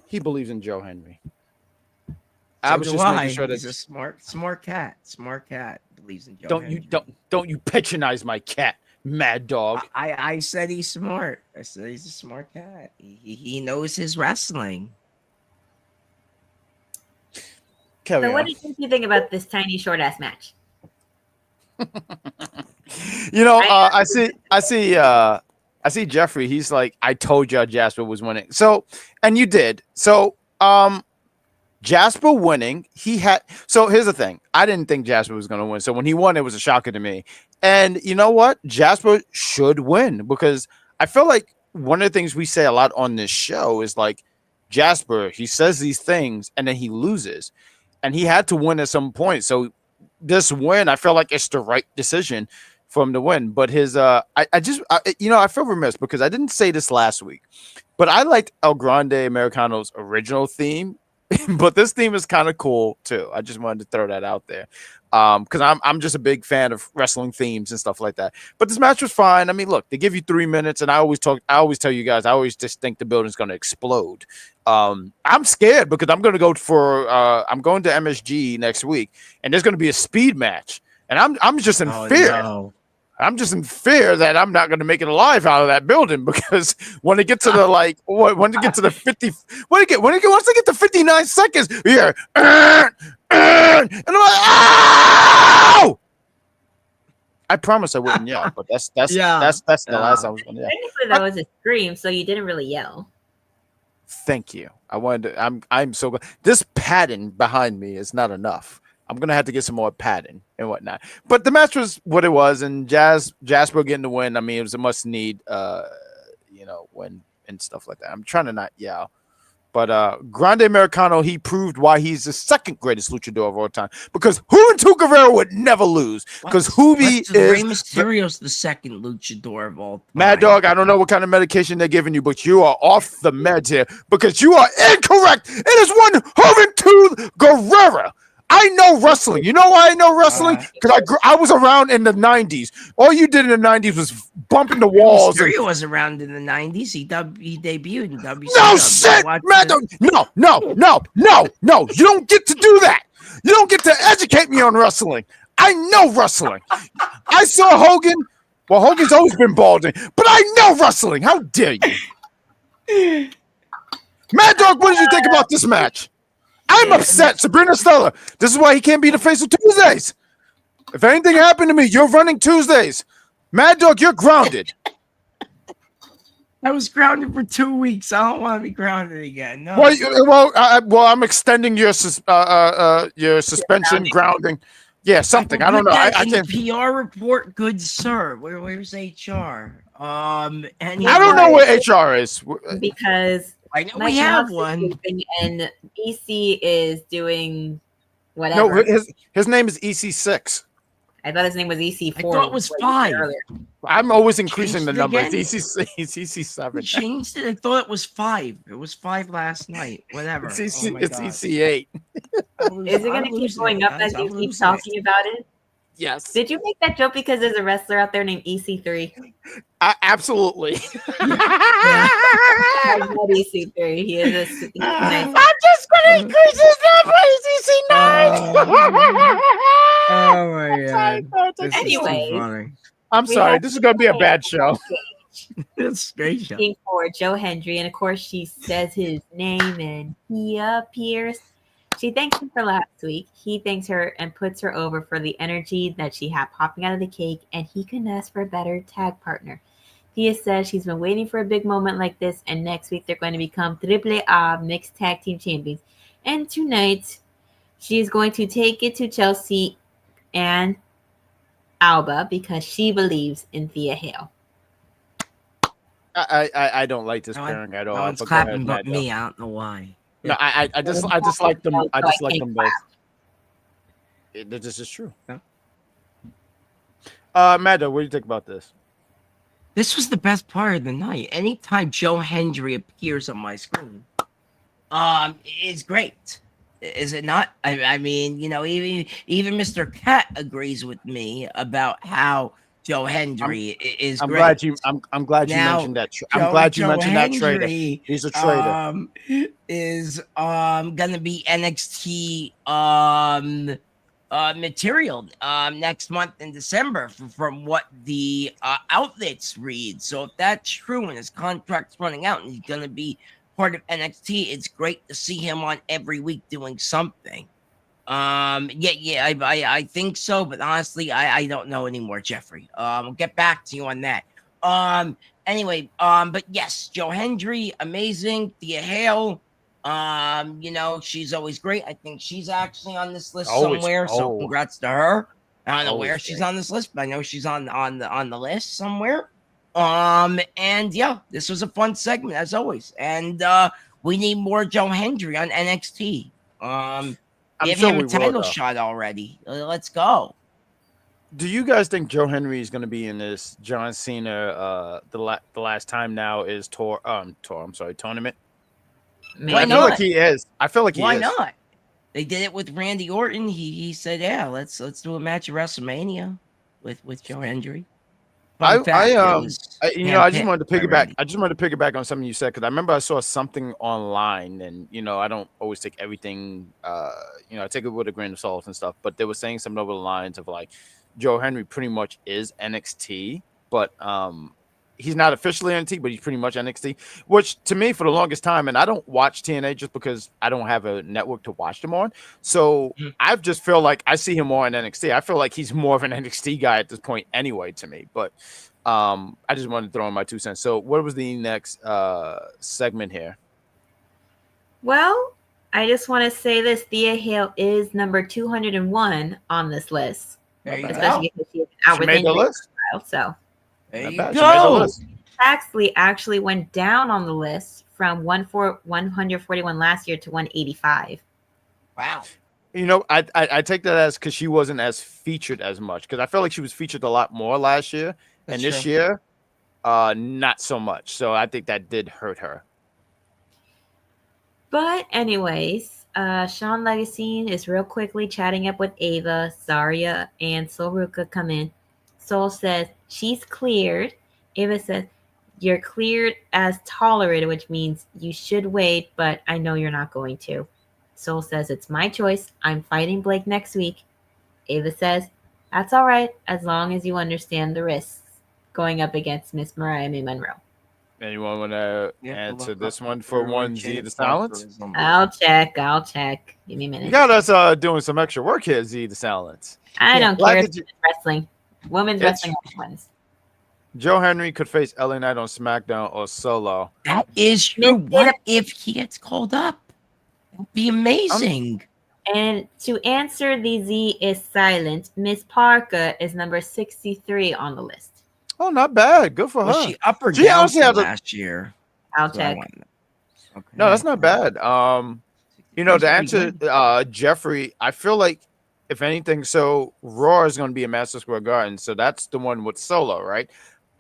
he believes in Joe Henry. I was just making sure that he's a smart cat. Smart cat believes in Joe Henry. Don't you patronize my cat, Mad Dog. I said he's smart. I said he's a smart cat. He knows his wrestling. So what do you think about this tiny short ass match? I see Jeffrey. He's like, I told y'all Jasper was winning. So, and you did. So, Jasper winning, so here's the thing. I didn't think Jasper was going to win. So when he won, it was a shocker to me. And you know what? Jasper should win because I feel like one of the things we say a lot on this show is like Jasper, he says these things and then he loses. And he had to win at some point. So this win, I feel like it's the right decision for him to win. But his, I feel remiss because I didn't say this last week, but I liked El Grande Americano's original theme. But this theme is kind of cool too. I just wanted to throw that out there because I'm just a big fan of wrestling themes and stuff like that. But this match was fine. I mean, look, they give you 3 minutes, and I always tell you guys, I always just think the building's going to explode. I'm scared because I'm going to go I'm going to MSG next week, and there's going to be a speed match, and I'm just in fear. No. I'm just in fear that I'm not going to make it alive out of that building because when it gets to the when it gets to the 50, once they get to 59 seconds, here, and I'm like, oh! I promise I wouldn't yell, but that's the last I was going to yell. Technically, that was a scream, so you didn't really yell. Thank you. I wanted to, I'm so glad. This padding behind me is not enough. I'm gonna have to get some more padding and whatnot. But the match was what it was, and Jasper getting the win. I mean, it was a must need, win and stuff like that. I'm trying to not yell. But Grande Americano, he proved why he's the second greatest luchador of all time. Because Juventud Guerrero would never lose. Because Rey Mysterio's the second luchador of all time. Maddog, I don't know what kind of medication they're giving you, but you are off the meds here. Because you are incorrect. It is one Juventud Guerrero. I know wrestling. You know why I know wrestling? Because I was around in the 90s. All you did in the 90s was bumping the walls. Mysterio was around in the 90s. He debuted in WCW. No shit, man. No. You don't get to do that. You don't get to educate me on wrestling. I know wrestling. I saw Hogan. Well, Hogan's always been balding, but I know wrestling. How dare you? Mad Dog, what did you think about this match? I'm upset. Sabrina Estella. This is why he can't be the face of Tuesdays. If anything happened to me, you're running Tuesdays. Mad Dog, you're grounded. I was grounded for 2 weeks. I don't want to be grounded again. No. Well, I'm extending your suspension, grounding. Yeah, something. I don't know. I can PR report, good sir. Where's HR? I don't know where HR is because I know we have one, and EC is doing whatever. No, his name is EC6. I thought his name was EC4. I thought it was 5. I'm always increasing the number. It's EC7. He changed it. I thought it was 5. It was 5 last night. Whatever. It's EC8. Is it going to keep going up as you keep talking about it? Yes. Did you make that joke because there's a wrestler out there named EC3? Absolutely. I love EC3. He is a nice. I'm just going to increase his number. He's EC9. Oh my god. Anyway, I'm sorry. This is going to be a bad show. It's great show. For Joe Hendry, and of course she says his name and he appears. She thanks him for last week. He thanks her and puts her over for the energy that she had popping out of the cake, and he couldn't ask for a better tag partner. Thea says she's been waiting for a big moment like this, and next week they're going to become Triple A Mixed Tag Team Champions. And tonight, she is going to take it to Chelsea and Alba because she believes in Thea Hale. I don't like this pairing at all. No one's clapping but me. I don't know why. No, I just like them. I just like them both. This is true. Yeah. Maddog, what do you think about this? This was the best part of the night. Anytime Joe Hendry appears on my screen, it's great. Is it not? I mean, even Mr. Cat agrees with me about how Joe Hendry is great. I'm glad you mentioned that. I'm glad you mentioned that traitor. He's a traitor. Is gonna be NXT material next month in December from what the outlets read. So if that's true and his contract's running out and he's gonna be part of NXT, it's great to see him on every week doing something. I think so, but honestly, I don't know anymore, Jeffrey. We'll get back to you on that. But yes, Joe Hendry, amazing. Thea Hale, she's always great. I think she's actually on this list somewhere, so congrats to her. I don't know where she's on this list, but I know she's on the list somewhere. This was a fun segment as always, and we need more Joe Hendry on NXT. Give him a title shot already. Let's go. Do you guys think Joe Hendry is going to be in this John Cena the last time now is tournament? Maybe. I feel like he is. Why not? They did it with Randy Orton. He said, "Yeah, let's do a match at WrestleMania with Joe Hendry." I just wanted to piggyback. I just wanted to piggyback on something you said because I remember I saw something online, and I don't always take everything. I take it with a grain of salt and stuff. But they were saying something over the lines of like, Joe Henry pretty much is NXT, but he's not officially NXT, but he's pretty much NXT. Which to me, for the longest time, and I don't watch TNA just because I don't have a network to watch them on. So I just feel like I see him more in NXT. I feel like he's more of an NXT guy at this point, anyway, to me. But I just wanted to throw in my 2 cents. So, what was the next segment here? Well, I just want to say this: Thea Hale is number 201 on this list, There you especially go. because she's out She with made the injury list. for a while. So There you Not bad. She made the go. list. Paxley actually went down on the list from 141 last year to 185. Wow. You know, I take that as because she wasn't as featured as much, because I felt like she was featured a lot more last year, and this year, not so much. So I think that did hurt her. But anyways, Sean Legacy is real quickly chatting up with Ava, Zarya, and Soruka come in. Sol says she's cleared. Ava says, you're cleared as tolerated, which means you should wait, but I know you're not going to. Sol says, it's my choice. I'm fighting Blake next week. Ava says, that's all right, as long as you understand the risks going up against Miss Mariah May Monroe. Anyone want to answer this one for one Z the Silence? I'll check. Give me a minute. You got us doing some extra work here, Z the Silence. I don't Glad care. that It's you- wrestling. Women's wrestling wins. Joe Henry could face LA Knight on SmackDown or Solo. That is true. What if he gets called up? That'd be amazing. And to answer the Z is silent, Miss Parker is number 63 on the list. Oh, not bad. Good for her. Was she up or She down honestly from has a- last year? I'll So I check. want to know. Okay. No, that's not bad. You know, to That's pretty answer Jeffrey, I feel like if anything, so Raw is going to be a Madison Square Garden, so that's the one with Solo, right?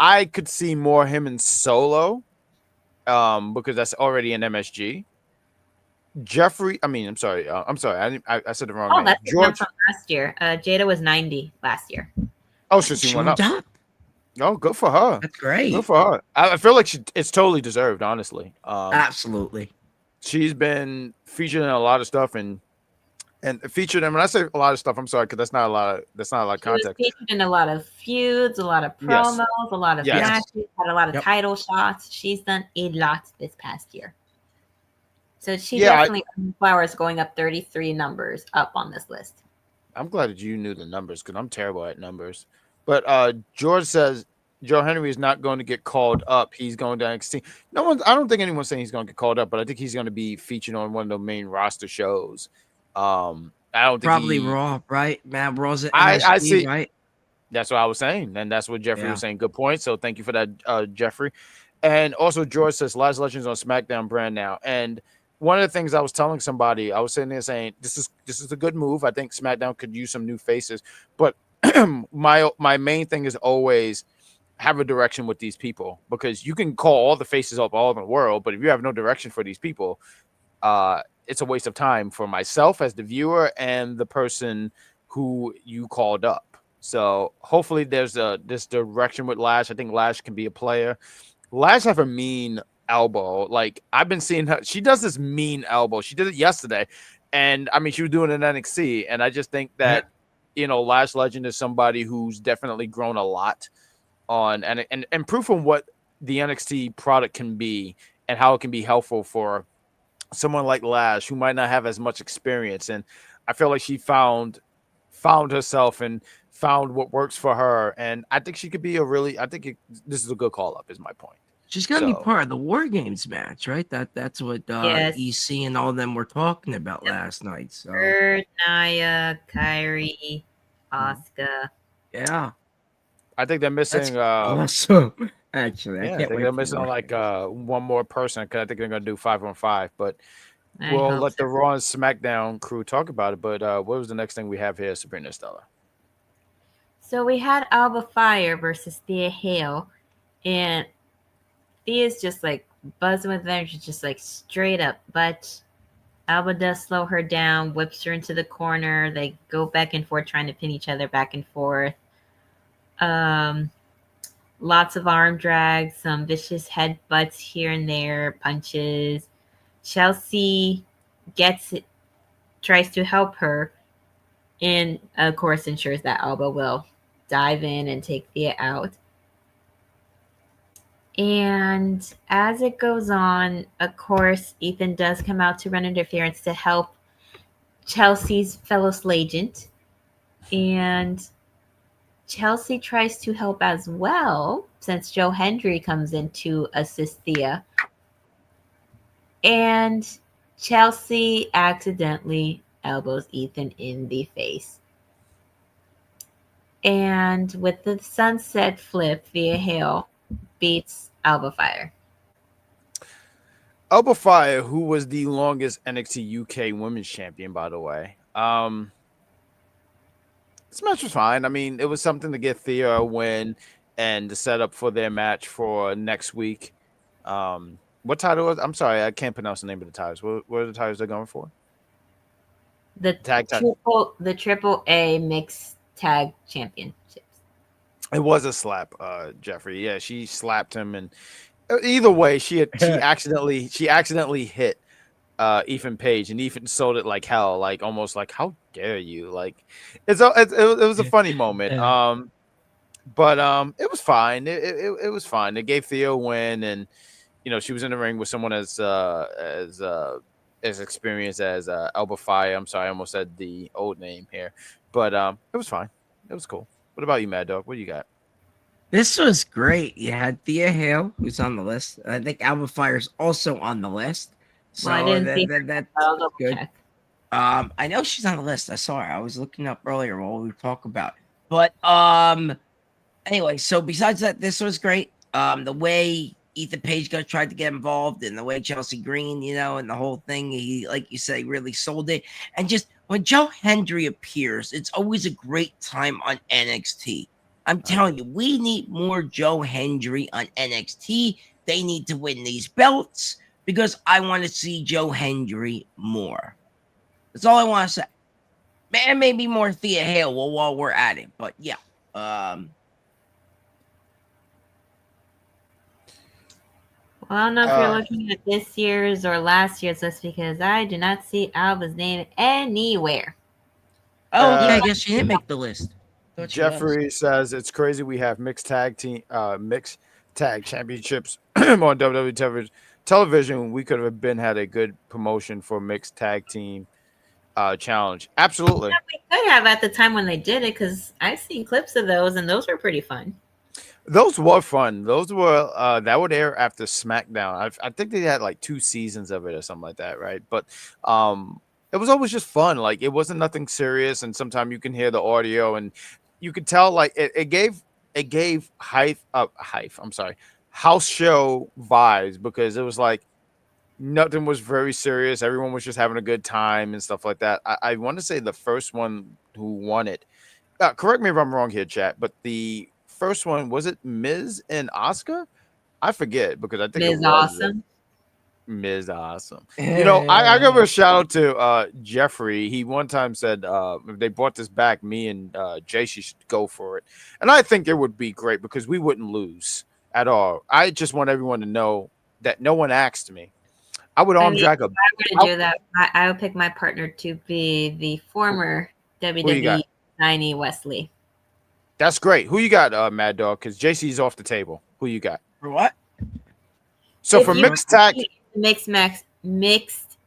I could see more him in Solo, because that's already an MSG. Jeffrey, I'm sorry, I said the wrong Oh, name. that's the George. one from last year. Jada was 90 last year. Oh, so she went up. Oh, good for her. That's great. Good for her. I feel like it's totally deserved, honestly. Absolutely. She's been featured in a lot of stuff and featured. And when I say a lot of stuff, I'm sorry, because that's not a lot of She was context. featured in a lot of feuds, a lot of Yes. promos, a lot of Yes. matches, had a lot of Yep. title shots. She's done a lot this past year. So she Yeah, definitely earned flowers, going up 33 numbers up on this list. I'm glad that you knew the numbers because I'm terrible at numbers. But George says Joe Henry is not going to get called up. He's going to NXT. I don't think anyone's saying he's going to get called up, but I think he's going to be featured on one of the main roster shows. I don't think Probably Raw, right? Man, Raw's at I MSG, see. right? That's what I was saying, and that's what Jeffrey Yeah. was saying. Good point. So thank you for that, Jeffrey. And also George says Last Legends on SmackDown brand now. And one of the things I was telling somebody, I was sitting there saying this is a good move. I think SmackDown could use some new faces, but my main thing is always have a direction with these people, because you can call all the faces up all over the world, but if you have no direction for these people, it's a waste of time for myself as the viewer and the person who you called up. So hopefully there's this direction with Lash. I think Lash can be a player. Lash have a mean elbow. Like, I've been seeing her. She does this mean elbow. She did it yesterday. And I mean, she was doing it in NXT. And I just think that, Lash Legend is somebody who's definitely grown a lot on and proof of what the NXT product can be and how it can be helpful for someone like Lash who might not have as much experience. And I feel like she found herself and found what works for her. And I think she could be this is a good call up, is my point. She's gonna be part of the War Games match, right? That's what Yes. EC and all of them were talking about last night. So Naya, Kyrie, Asuka. yeah, I think they're missing awesome. Actually, I I can't think wait. they're for missing War like Games. one more person, because I think they're gonna do 5-on-5. But I we'll hope let the so. Raw and SmackDown crew talk about it. But what was the next thing we have here, Sabrina Estella? So we had Alba Fire versus Thea Hale, and Thea's just like buzzing with energy, just like straight up. But Alba does slow her down, whips her into the corner. They go back and forth, trying to pin each other back and forth. Lots of arm drags, some vicious headbutts here and there, punches. Chelsea tries to help her, and of course ensures that Alba will dive in and take Thea out. And as it goes on, of course, Ethan does come out to run interference to help Chelsea's fellow Slagent. And Chelsea tries to help as well, since Joe Hendry comes in to assist Thea. And Chelsea accidentally elbows Ethan in the face. And with the sunset flip, Thea Hale beats Alba Fire. Alba Fire, who was the longest NXT UK Women's Champion, by the way. This match was fine. I mean, it was something to get Thea a win and to set up for their match for next week. What title was? I'm sorry, I can't pronounce the name of the titles. What are the titles they're going for? The triple A mixed tag championships. It was a slap, Jeffrey. Yeah, she slapped him, and either way, she accidentally hit Ethan Page, and Ethan sold it like hell, like almost like, how dare you? Like it was a funny moment. But it was fine. It was fine. It gave Thea a win, and she was in the ring with someone as experienced as Alba Fire. I'm sorry, I almost said the old name here, but it was fine. It was cool. What about you, Mad Dog? What do you got? This was great. You had Thea Hale, who's on the list. I think Alba Fire's also on the list. So Well, I didn't see that's I'll double good. check. I know she's on the list. I saw her. I was looking up earlier while we talk about it. But anyway, so besides that, this was great. The way Ethan Page tried to get involved, and the way Chelsea Green, and the whole thing, he, like you say, really sold it. And just when Joe Hendry appears, it's always a great time on NXT. I'm telling you, we need more Joe Hendry on NXT. They need to win these belts because I want to see Joe Hendry more. That's all I want to say. And maybe more Thea Hale while we're at it. But yeah. Well, I don't know if you're looking at this year's or last year's list, because I do not see Alba's name anywhere. Oh, okay. I guess she didn't make the list. Jeffrey says it's crazy we have mixed tag championships on WWE television. We could have had a good promotion for mixed tag team challenge. Absolutely. Yeah, we could have at the time when they did it, because I've seen clips of those, and those were pretty fun. Those were fun. Those were that would air after SmackDown. I think they had like 2 seasons of it or something like that, right? But it was always just fun. Like, it wasn't nothing serious, and sometimes you can hear the audio, and you could tell like it gave house show vibes, because it was like nothing was very serious. Everyone was just having a good time and stuff like that. I want to say the first one who won it. Correct me if I'm wrong here, chat, but the first one, was it Miz and Asuka? I forget, because I think Miz it was Awesome. Miz Awesome. I give a shout out to Jeffrey. He one time said if they brought this back, me and JC should go for it. And I think it would be great, because we wouldn't lose at all. I just want everyone to know that no one asked me. I would arm drag a. If I were to do that, I would pick my partner to be the former WWE Tiny Wesley. That's great. Who you got, Mad Dog? Because JC's off the table. Who you got? For what? So for mixed tag, mixed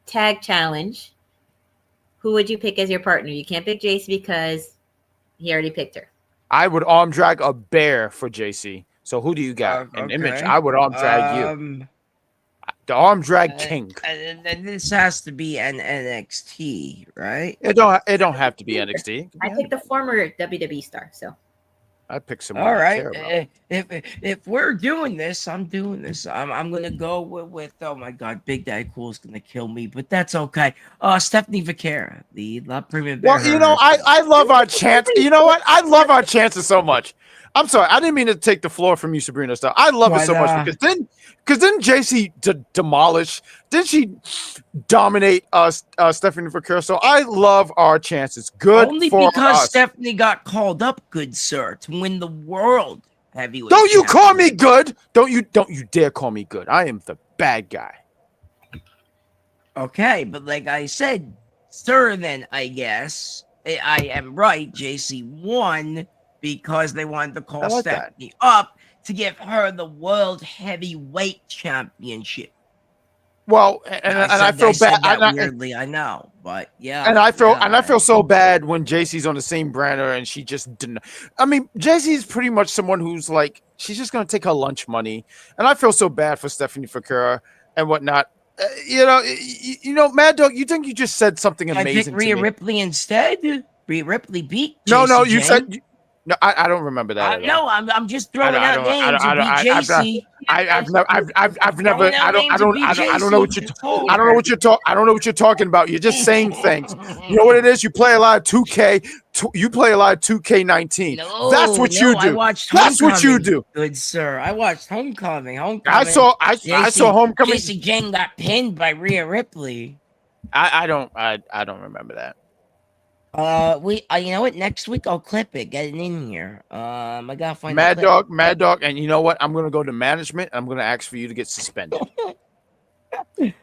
tag challenge, who would you pick as your partner? You can't pick JC because he already picked her. I would arm drag a bear for JC. So who do you got? An Image. I would arm drag you. The arm drag king. And this has to be an NXT, right? It don't have to be NXT. I picked the former WWE star, so I picked someone. All right. If we're doing this, I'm doing this. I'm gonna go with oh my god, Big Daddy Cool is gonna kill me, but that's okay. Stephanie Vaquera, the La Prima. Well, I love our chance. You know what? I love our chances so much. I'm sorry, I didn't mean to take the floor from you, Sabrina. Stuff. I love it so much, because then JC demolish. Didn't she dominate Stephanie Vaquera? So I love our chances. Good only for because us. Stephanie got called up, good sir, to win the world heavyweight. Don't you call me good? Don't you dare call me good. I am the bad guy. Okay, but like I said, sir, then I guess I am right. JC won. because they wanted to I call like that. Stephanie up to give her the World Heavyweight Championship. Well, and I feel bad. Said that weirdly, I know, but yeah. And I feel so bad when JC's on the same brand and she just didn't. I mean, JC's pretty much someone who's like, she's just going to take her lunch money. And I feel so bad for Stephanie Fakura and whatnot. Mad Dog, you think you just said something amazing I picked Rhea to me. Ripley instead. Rhea Ripley beat No, JC you Jane. said... No, I don't remember that. No, I'm just throwing out names. You beat JC. I don't know what you're talking about. You're just saying things. You know what it is? You play a lot of 2K. You play a lot of 2K19. That's what you do. That's what you do. Good sir. I watched Homecoming. I saw Homecoming. JC Jane got pinned by Rhea Ripley. I don't remember that. You know what? Next week I'll clip it, get it in here. I gotta find Mad Dog, and you know what? I'm gonna go to management. I'm gonna ask for you to get suspended.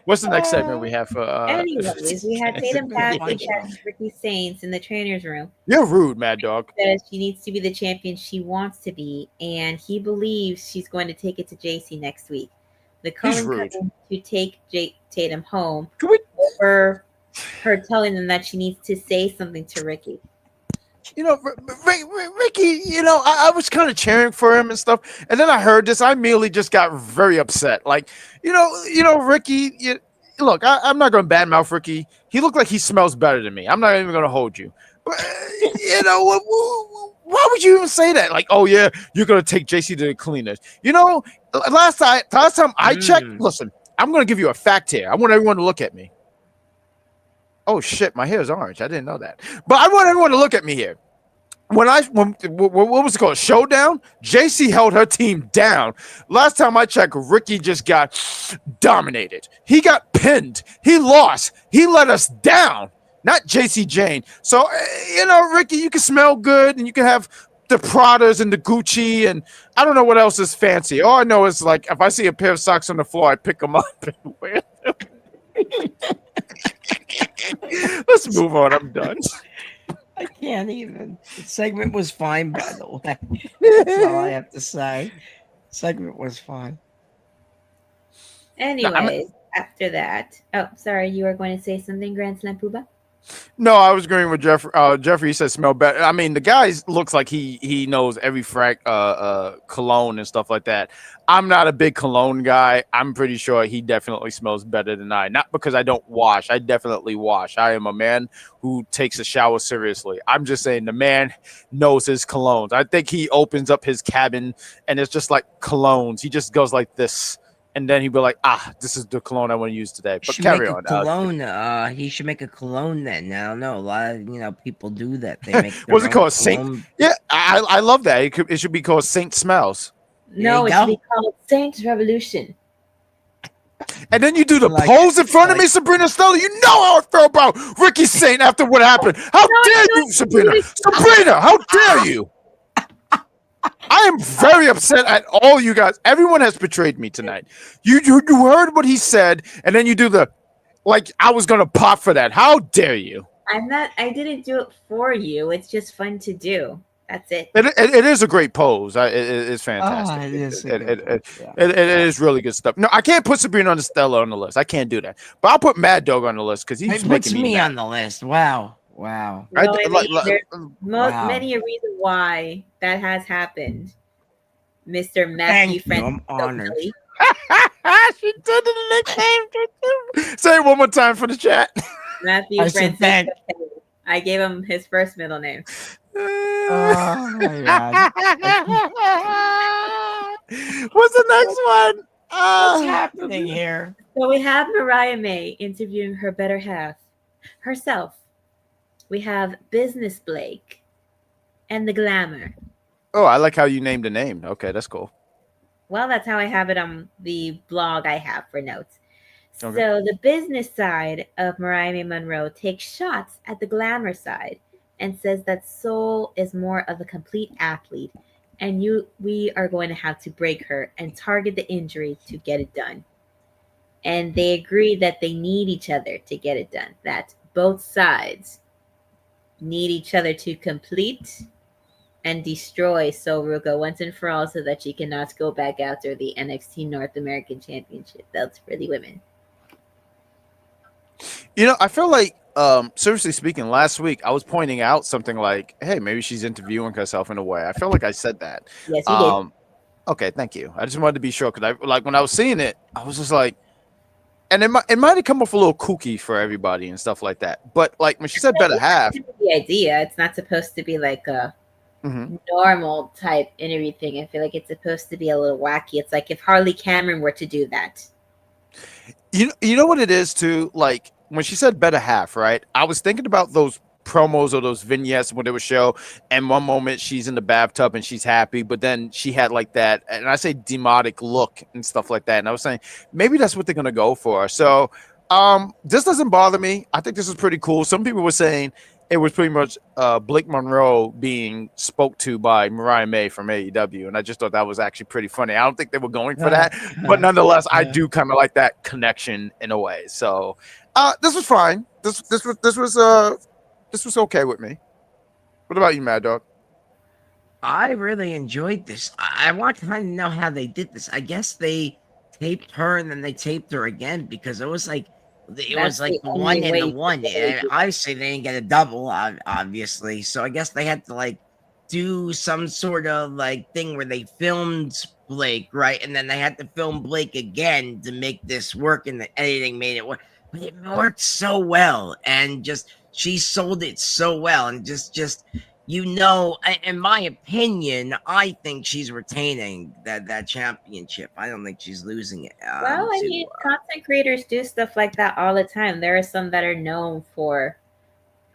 What's the next segment we have for? Anyways, we had Tatum Paxley catch Ricky Saints in the trainer's room. You're rude, Mad Dog. Says she needs to be the champion she wants to be, and he believes she's going to take it to JC next week. The coming to take Tatum home over her telling them that she needs to say something to Ricky. Ricky, I was kind of cheering for him and stuff. And then I heard this. I immediately just got very upset. Like, Ricky, look, I'm not going to badmouth Ricky. He looked like he smells better than me. I'm not even going to hold you. But, why would you even say that? Like, oh, yeah, you're going to take JC to the cleaners. Last time I checked, listen, I'm going to give you a fact here. I want everyone to look at me. Oh shit, my hair is orange. I didn't know that. But I want everyone to look at me here. What was it called? Showdown? JC held her team down. Last time I checked, Ricky just got dominated. He got pinned. He lost. He let us down. Not JC Jane. So, Ricky, you can smell good and you can have the Pradas and the Gucci and I don't know what else is fancy. All I know is like if I see a pair of socks on the floor, I pick them up and wear them. Let's move on. I'm done. I can't even. The segment was fine, by the way. That's all I have to say. The segment was fine. Anyways, after that. Oh, sorry. You were going to say something, Grand Slam Pooba? No, I was agreeing with Jeffrey. Jeffrey said smell better. I mean, the guy looks like he knows every cologne and stuff like that. I'm not a big cologne guy. I'm pretty sure he definitely smells better than I. Not because I don't wash. I definitely wash. I am a man who takes a shower seriously. I'm just saying the man knows his colognes. I think he opens up his cabin and it's just like colognes. He just goes like this. And then he'd be like, this is the cologne I want to use today. But carry on. Cologne. He should make a cologne then. I don't know. A lot of people do that. They make what's it called? Saint? Yeah, I love that. It should be called Saint Smells. No, it should be called Saint Revolution. And then you do the pose in front of me, Sabrina Estella. You know how I feel about Ricky Saint after what happened. How dare you, Sabrina? Sabrina, how dare you? I am very upset at all you guys. Everyone has betrayed me tonight. You heard what he said, and then you do the like I was gonna pop for that. How dare you? I didn't do it for you. It's just fun to do. That's it. It is a great pose. It's fantastic. It is really good stuff. No, I can't put Sabrina Estella on the list. I can't do that. But I'll put Mad Dog on the list because he's making me on the list. Wow. No, there's many a reason why that has happened. Mr. Matthew Francis. I'm honored. She did it in the nickname. Say it one more time for the chat. Matthew Francis. I gave him his first middle name. Oh my God. What's the next one? What's happening here? So we have Mariah May interviewing her better half, herself. We have Business Blake and the Glamour. Oh, I like how you named the name. Okay, that's cool. Well, that's how I have it on the blog I have for notes. Okay. So the business side of Mariah May Monroe takes shots at the Glamour side and says that Soul is more of a complete athlete and we are going to have to break her and target the injury to get it done. And they agree that they need each other to get it done, that both sides need each other to complete and destroy Sol Ruka once and for all so that she cannot go back after the NXT North American Championship belts for the women. I feel like, seriously speaking, last week I was pointing out something like, hey, maybe she's interviewing herself in a way. I feel like I said that. Yes, you did. Okay, thank you. I just wanted to be sure because when I was seeing it, I was just like, and it might have come off a little kooky for everybody and stuff like that. But like when she said better half, The idea, it's not supposed to be like a normal type interview thing. I feel like it's supposed to be a little wacky. It's like if Harley Cameron were to do that. you know what it is too. Like when she said better half, right? I was thinking about those promos or those vignettes when they would show, and one moment she's in the bathtub and she's happy, but then she had like that, and I say demonic look and stuff like that. And I was saying maybe that's what they're gonna go for. So this doesn't bother me. I think this is pretty cool. Some people were saying it was pretty much Blake Monroe being spoke to by Mariah May from AEW, and I just thought that was actually pretty funny. I don't think they were going for that, but nonetheless, I do kind of like that connection in a way. So this was fine. This was okay with me. What about you, Mad Dog? I really enjoyed this. I want to kind of know how they did this. I guess they taped her and then they taped her again because it was like That's the the one only and the way one. And obviously they didn't get a double, obviously. So I guess they had to like do some sort of like thing where they filmed Blake, right? And then they had to film Blake again to make this work, and the editing made it work. But it worked so well, and just she sold it so well, and just in my opinion, I think she's retaining that championship. I don't think she's losing it. Well, I mean, content creators do stuff like that all the time. There are some that are known for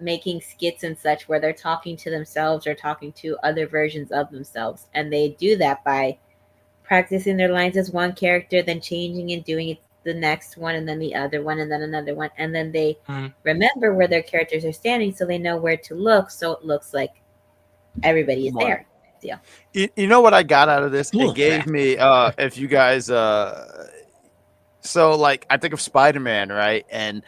making skits and such where they're talking to themselves or talking to other versions of themselves. And they do that by practicing their lines as one character, then changing and doing it the next one, and then the other one, and then another one. And then they remember where their characters are standing so they know where to look. So it looks like everybody is there. Yeah. You know what I got out of this? Cool. It gave me, if you guys, so like I think of Spider-Man, right? And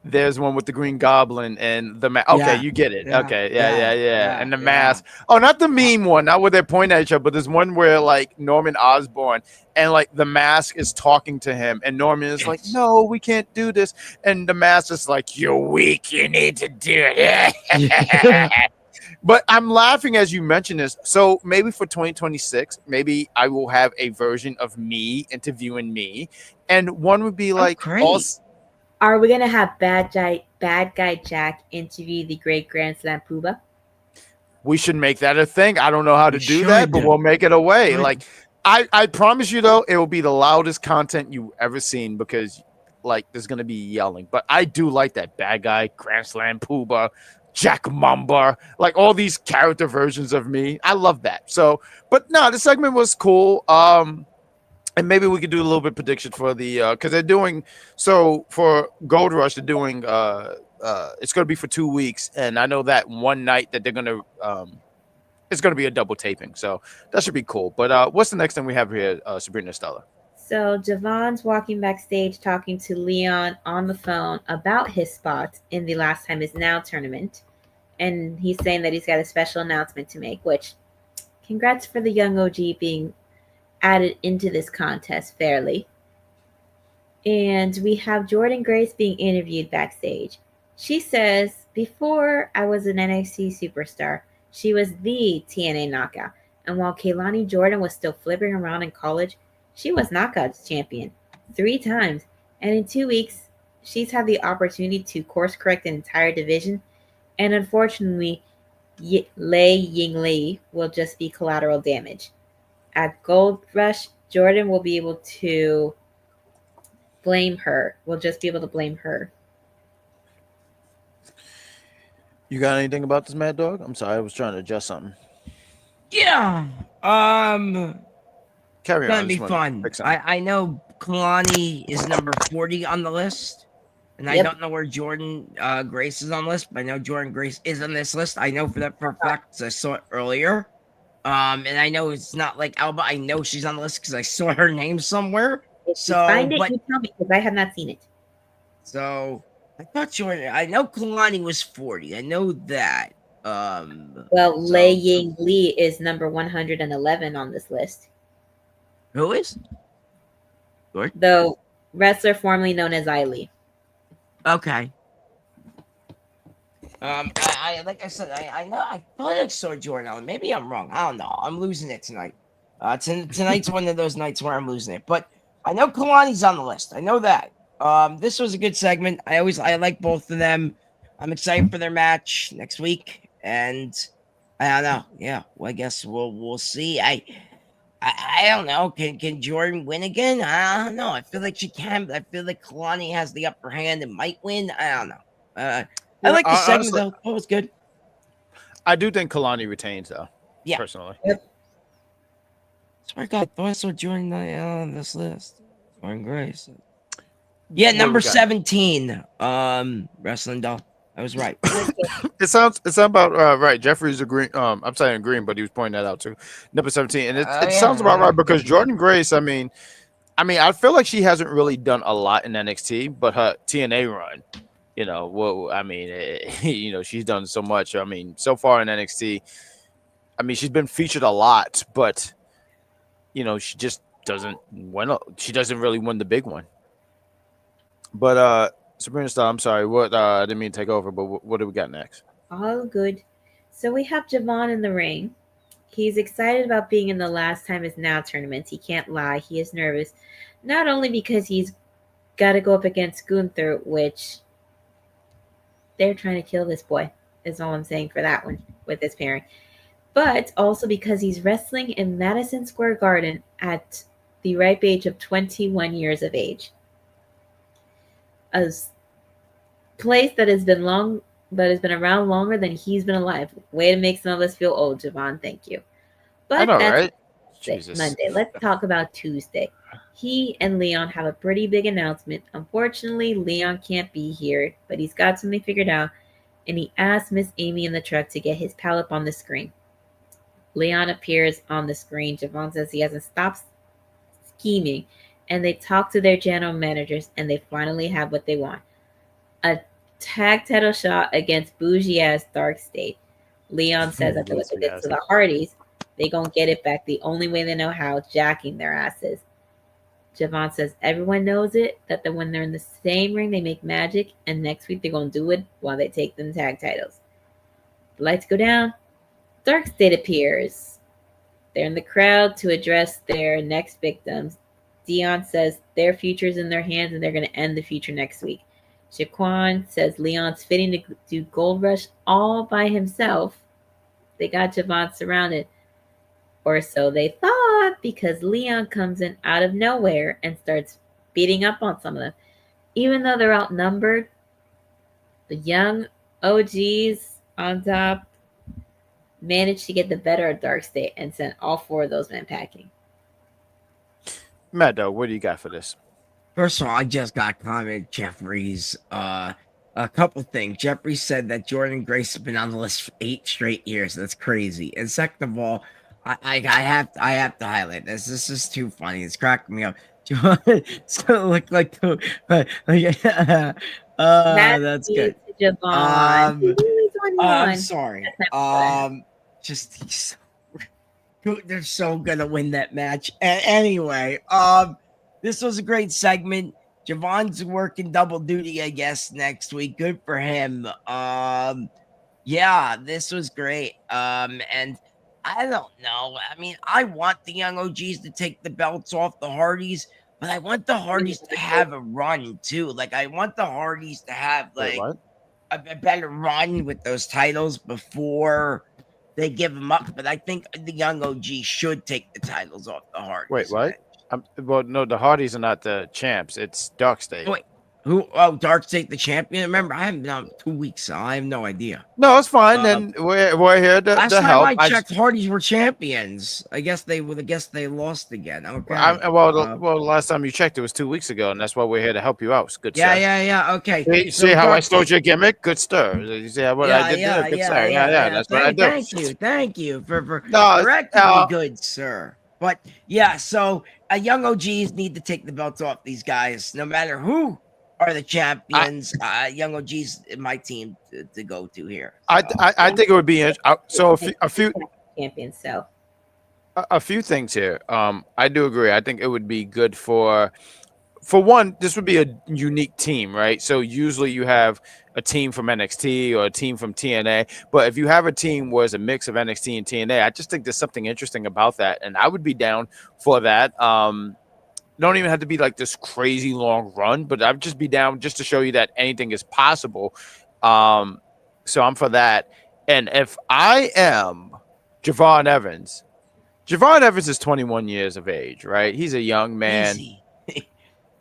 there's one with the Green Goblin and the mask. Okay, you get it. Yeah. Okay, yeah. And the mask. Oh, not the meme one, not where they're pointing at each other, but there's one where like Norman Osborn and like the mask is talking to him, and Norman is like, "No, we can't do this," and the mask is like, "You're weak. You need to do it." But I'm laughing as you mention this. So maybe for 2026, maybe I will have a version of me interviewing me, and one would be like, are we gonna have BadGuy Jack interview the great Grand Slam Pooba? We should make that a thing. I don't know how to do that, but we'll make it a way. Like I promise you though, it will be the loudest content you've ever seen because like there's gonna be yelling. But I do like that Bad Guy, Grand Slam Pooba, Jack Mamba, like all these character versions of me. I love that. So, but no, the segment was cool. And maybe we could do a little bit prediction for the because they're doing so for Gold Rush. They're doing it's going to be for 2 weeks, and I know that one night that they're going to it's going to be a double taping, so that should be cool. But what's the next thing we have here, Sabrina Estella? So Javon's walking backstage talking to Leon on the phone about his spot in the Last Time Is Now tournament. And he's saying that he's got a special announcement to make, which congrats for the young OG being added into this contest fairly. And we have Jordan Grace being interviewed backstage. She says, before I was an NXT superstar, she was the TNA knockout. And while Kaylani Jordan was still flipping around in college, she was Knockouts champion 3 times. And in 2 weeks, she's had the opportunity to course correct an entire division. And unfortunately, Lei Ying Li will just be collateral damage. At Gold Rush, Jordan will be able to blame her. We'll just be able to blame her. You got anything about this, Mad Dog? I'm sorry, I was trying to adjust something. Yeah. Carry on. Gonna be fun. I know Kalani is number 40 on the list. And I don't know where Jordan Grace is on the list, but I know Jordan Grace is on this list. I know for that for a fact because I saw it earlier. And I know it's not like Alba. I know she's on the list because I saw her name somewhere. If you find it, you tell me because I have not seen it. So I thought Jordan. I know Kalani was 40. I know that. Well, Lei Ying Li is number 111 on this list. Who is? George? The wrestler formerly known as Ai. Okay. I like I said, I know I thought I saw Jordan Allen. Maybe I'm wrong. I don't know. I'm losing it tonight. Tonight's one of those nights where I'm losing it. But I know Kalani's on the list. I know that. This was a good segment. I like both of them. I'm excited for their match next week, and I don't know. Yeah, well, I guess we'll see. I don't know. Can Jordan win again? I don't know. I feel like she can, but I feel like Kalani has the upper hand and might win. I don't know. I like the segment though. It was good. I do think Kalani retains though. Yeah. Personally. Yep. Swear to God, I thought I saw Jordan on this list. Jordan Grace. Yeah, number 17. Wrestling doll. I was right. It sounds about right. Jeffrey's agreeing. I'm saying agreeing, but he was pointing that out too. Number 17, and it sounds about right because Jordan Grace. I mean, I feel like she hasn't really done a lot in NXT, but her TNA run, she's done so much. I mean, so far in NXT, I mean, she's been featured a lot, but she just doesn't win. She doesn't really win the big one. But Sabrina Estella, I'm sorry. What I didn't mean to take over, but what do we got next? All good. So we have Javon in the ring. He's excited about being in the Last Time Is Now tournament. He can't lie. He is nervous. Not only because he's got to go up against Gunther, which they're trying to kill this boy, is all I'm saying for that one with this pairing. But also because he's wrestling in Madison Square Garden at the ripe age of 21 years of age. A place that has been around longer than he's been alive. Way to make some of us feel old, Javon. Thank you. But I know, right? Jesus. Monday. Let's talk about Tuesday. He and Leon have a pretty big announcement. Unfortunately, Leon can't be here, but he's got something figured out, and he asked Miss Amy in the truck to get his pal up on the screen. Leon appears on the screen. Javon says he hasn't stopped scheming, and they talk to their general managers, and they finally have what they want. A tag title shot against bougie ass Dark State. Leon says after what they did to the Hardys, they gonna get it back the only way they know how, jacking their asses. Javon says everyone knows it, that when they're in the same ring, they make magic, and next week they're gonna do it while they take them tag titles. The lights go down. Dark State appears. They're in the crowd to address their next victims. Dion says their future's in their hands and they're going to end the future next week. Shaquan says Leon's fitting to do Gold Rush all by himself. They got Javon surrounded. Or so they thought, because Leon comes in out of nowhere and starts beating up on some of them. Even though they're outnumbered, the young OGs on top managed to get the better of Dark State and sent all four of those men packing. Maddog, what do you got for this? First of all, I just got comment Jeffrey's a couple things. Jeffrey said that Jordan Grace has been on the list for 8 straight years. That's crazy. And second of all, I have to highlight this. This is too funny. It's cracking me up. So look like that's good. Javon. I'm sorry. They're so gonna win that match. Anyway, this was a great segment. Javon's working double duty, I guess, next week. Good for him. Yeah, this was great. And I don't know. I mean, I want the young OGs to take the belts off the Hardys, but I want the Hardys to have a run too. Like, I want the Hardys to have a better run with those titles before they give them up. But I think the young OG should take the titles off the Hardys. Wait, what? Well, no, the Hardys are not the champs. It's Dark State. Wait, who? Oh, Dark State, the champion. Remember, I haven't been on 2 weeks, so I have no idea. No, it's fine. Then we're here to last help. time I checked, Hardys were champions. I guess they lost again. Okay. Last time you checked, it was 2 weeks ago, and that's why we're here to help you out. Good. Yeah. Okay. See how I stole your gimmick? Good stir. You see what I did there? Good stir. Yeah. That's what I do. Thank you for correcting me, good sir. But yeah, so young OGs need to take the belts off these guys, no matter who are the champions. Young OG's my team to go to here. I think it would be so champions. So a few things here. I do agree. I think it would be good for one. This would be a unique team, right? So usually you have a team from NXT or a team from TNA, but if you have a team where it's a mix of NXT and TNA, I just think there's something interesting about that, and I would be down for that. Don't even have to be like this crazy long run, but I'd just be down just to show you that anything is possible. So I'm for that. And if I am Javon Evans is 21 years of age, right? He's a young man.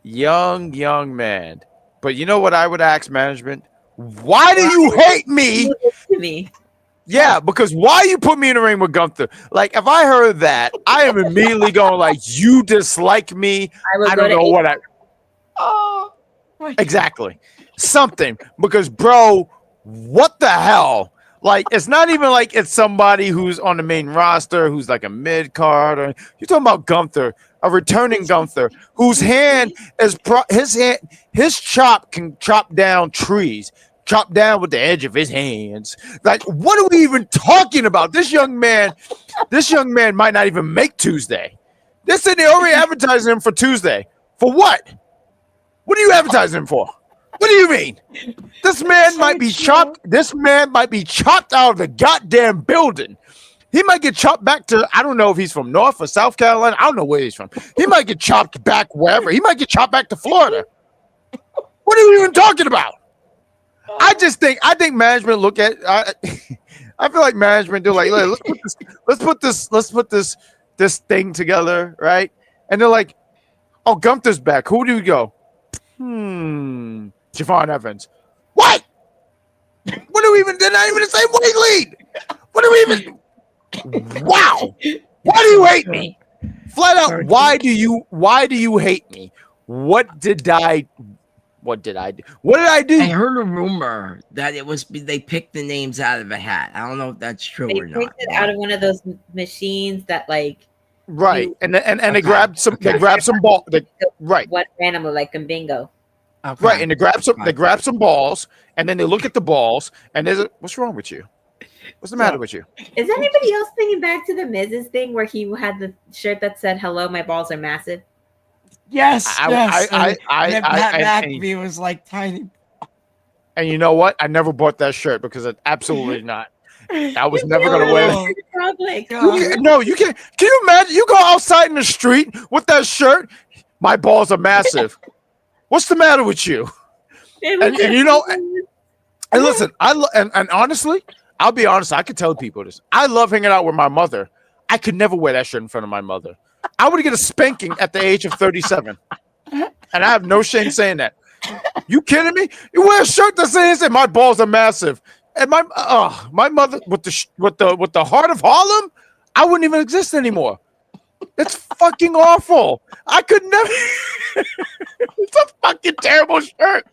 young man. But you know what I would ask management? Why do you hate me? Yeah, because why you put me in the ring with Gunther? Like, if I heard that, I am immediately going like, you dislike me. I don't know what Oh, exactly. Something. Because, bro, what the hell? Like, it's not even like it's somebody who's on the main roster, who's like a mid-card. Or, you're talking about Gunther, a returning Gunther, whose hand is his chop can chop down trees. Chop down with the edge of his hands. Like, what are we even talking about? This young man might not even make Tuesday. They said they already advertising him for Tuesday. For what? What are you advertising him for? What do you mean? This man might be chopped. This man might be chopped out of the goddamn building. He might get chopped back to, I don't know if he's from North or South Carolina. I don't know where he's from. He might get chopped back wherever. He might get chopped back to Florida. What are you even talking about? I think management look at. I feel like management do like let's put this thing together, right? And they're like, oh, Gunther's back. Who do we go? Javon Evans. What? What do we even? They're not even the same weight lead. What do we even? Wow. Why do you hate me? Flat out. Why do you hate me? What did I do? What did I do? I heard a rumor that they picked the names out of a hat. I don't know if that's true or not. They picked it out of one of those machines that like right, and they grabbed some ball. Right, what animal like in bingo? Okay. Right, and they grab some balls, and then they look at the balls, and what's wrong with you? What's the matter with you? Is anybody else thinking back to the Miz's thing where he had the shirt that said "Hello, my balls are massive"? Yes, yes. Pat McAfee was like tiny. And you know what? I never bought that shirt because it absolutely not. I was never going to wear it. No, you can't. Can you imagine? You go outside in the street with that shirt. My balls are massive. What's the matter with you? And you know, and listen, and honestly, I'll be honest. I could tell people this. I love hanging out with my mother. I could never wear that shirt in front of my mother. I would get a spanking at the age of 37. And I have no shame saying that. You kidding me? You wear a shirt that says my balls are massive. And my mother with the heart of Harlem, I wouldn't even exist anymore. It's fucking awful. I could never. It's a fucking terrible shirt.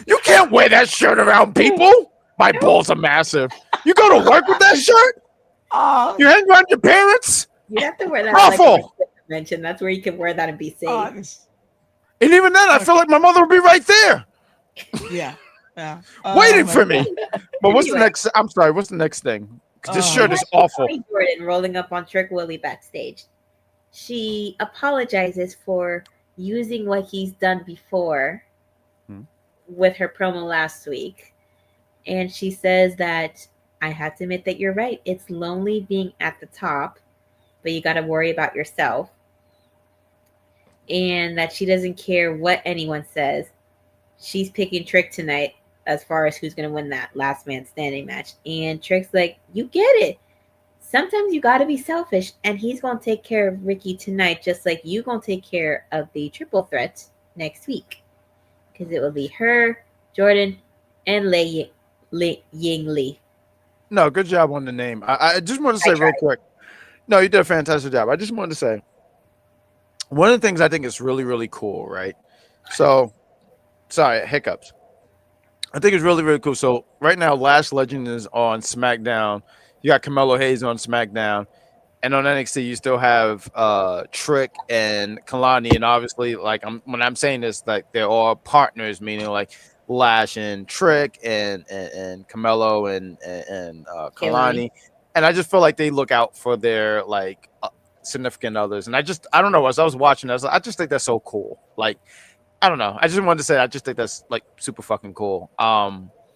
You can't wear that shirt around people. My balls are massive. You go to work with that shirt? You hang around your parents? You have to wear that. Awful. Like that's where you can wear that and be safe. And even then, I feel like my mother would be right there. Yeah. Waiting for me. But what's the next? I'm sorry. What's the next thing? This shirt is awful. Jordan rolling up on Trick Willie backstage. She apologizes for using what he's done before with her promo last week. And she says that I have to admit that you're right. It's lonely being at the top, but you got to worry about yourself. And that she doesn't care what anyone says. She's picking Trick tonight as far as who's going to win that last man standing match. And Trick's like, you get it. Sometimes you got to be selfish. And he's going to take care of Ricky tonight, just like you going to take care of the triple threat next week. Because it will be her, Jordan, and Ying Lee. No, good job on the name. I just want to say real quick. No, you did a fantastic job. I just wanted to say, one of the things I think is really, really cool, right? So, sorry, hiccups. I think it's really, really cool. So, right now, Lash Legend is on SmackDown. You got Carmelo Hayes on SmackDown. And on NXT, you still have Trick and Kalani, and obviously, like when I'm saying this, like they're all partners, meaning like Lash and Trick and Camelo and Killing. Kalani, and I just feel like they look out for their like significant others, and I don't know, as I was watching, I just think that's so cool. Like I don't know, I just wanted to say I just think that's like super fucking cool.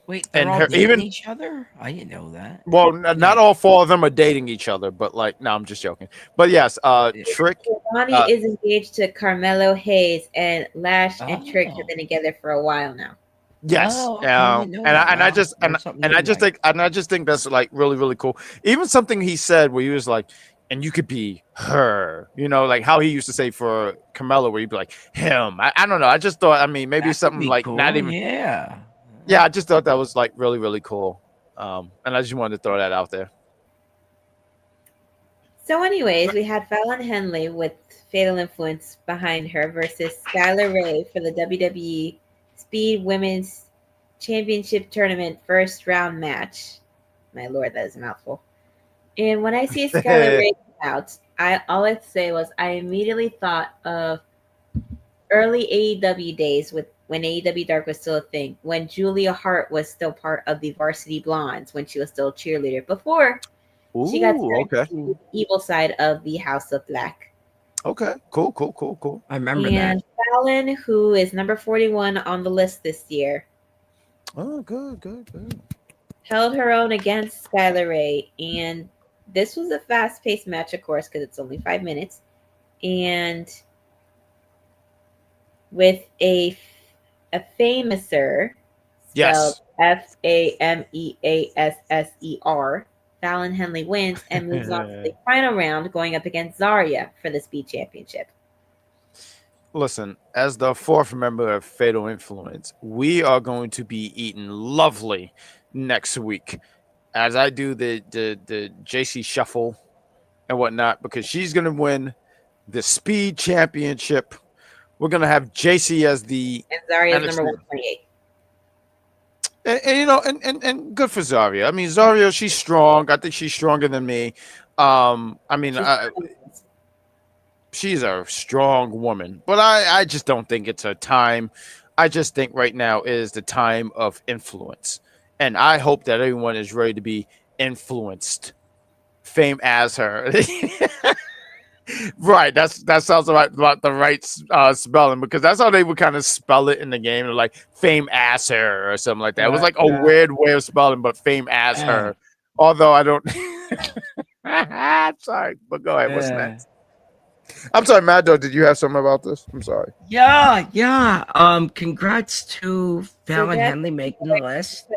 Wait, they're And all her dating even each other? I didn't know that. well, not Yeah. all four of them are dating each other, but like, no, I'm just joking. But yes, Yeah. Trick. Bonnie is engaged to Carmelo Hayes, and Lash and Trick have Oh. been together for a while now. Yes, Oh, okay. I didn't know that. and I Wow. just Learned something new tonight. and I just think that's like really really cool. Even something he said where he was like, and you could be her, you know, like how he used to say for Carmelo, where he'd be like him. I don't know. I just thought, I mean, maybe That could something be like not cool. even. Yeah. Yeah, I just thought that was like really really cool. And I just wanted to throw that out there. So, anyways, we had Fallon Henley with Fatal Influence behind her versus Skylar Ray for the WWE Speed Women's Championship Tournament first round match. My lord, that is a mouthful. And when I see Skylar Ray come out, all I say was I immediately thought of early AEW days with when AEW Dark was still a thing, when Julia Hart was still part of the Varsity Blondes, when she was still a cheerleader before she got Ooh, turned okay, to the evil side of the House of Black. okay, cool. I remember And that. Fallon, who is number 41 on the list this year, Oh, good. held her own against Skylar Ray. And this was a fast paced match, of course, because it's only 5 minutes. And with a famouser spelled Yes. FAMEASSER, Fallon Henley wins and moves on to the final round, going up against Zarya for the Speed Championship. Listen, as the fourth member of Fatal Influence, we are going to be eating lovely next week as I do the JC shuffle and whatnot because she's going to win the Speed Championship. We're going to have JC as the And Zarya is NXT. number 128. And you know, and good for Zarya. I mean, Zarya, she's strong. I think she's stronger than me. I mean, she's a strong woman, but I just don't think it's her time. I just think right now is the time of influence, and I hope that everyone is ready to be influenced. Fame as her, right? That sounds about the right spelling because that's how they would kind of spell it in the game, like fame as her or something like that. It was like a weird way of spelling, but fame as her. Although I don't. I'm sorry, but go ahead. What's next? I'm sorry, Maddog. Did you have something about this? I'm sorry. Yeah. Congrats to Fallon Henley making the list.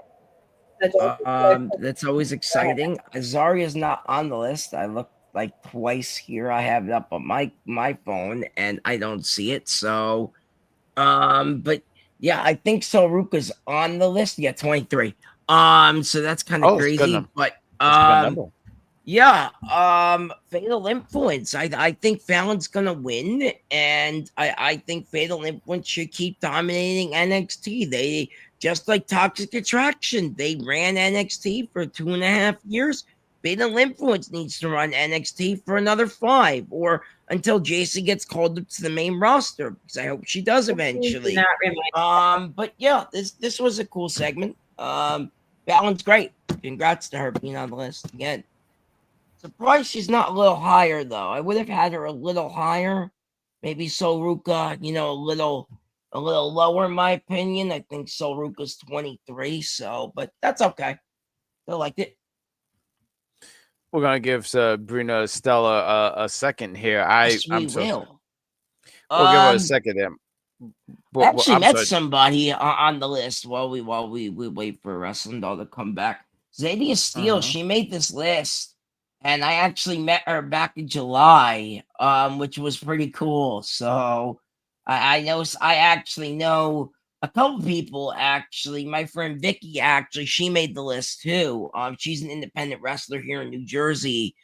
That's always exciting. Zarya's not on the list. I looked like twice here. I have it up on my phone and I don't see it. So but yeah, I think Soruka's on the list. Yeah, 23. So that's kind of crazy. But yeah, Fatal Influence. I think Fallon's gonna win, and I think Fatal Influence should keep dominating NXT. They just like Toxic Attraction. They ran NXT for 2.5 years. Fatal Influence needs to run NXT for another 5, or until JC gets called up to the main roster, because I hope she does eventually. But yeah, this was a cool segment. Fallon's great. Congrats to her being on the list again. Surprised she's not a little higher though. I would have had her a little higher. Maybe Soruka, a little lower in my opinion. I think Soruka's 23, but that's okay. I liked it. We're gonna give Sabrina Estella a second here. We will. We'll give her a second there. I actually met somebody on the list while we wait for Wrestling Doll to come back. Zadie Steele, she made this list. And I actually met her back in July, which was pretty cool. So I actually know a couple people. Actually, my friend Vicky, she made the list too. She's an independent wrestler here in New Jersey.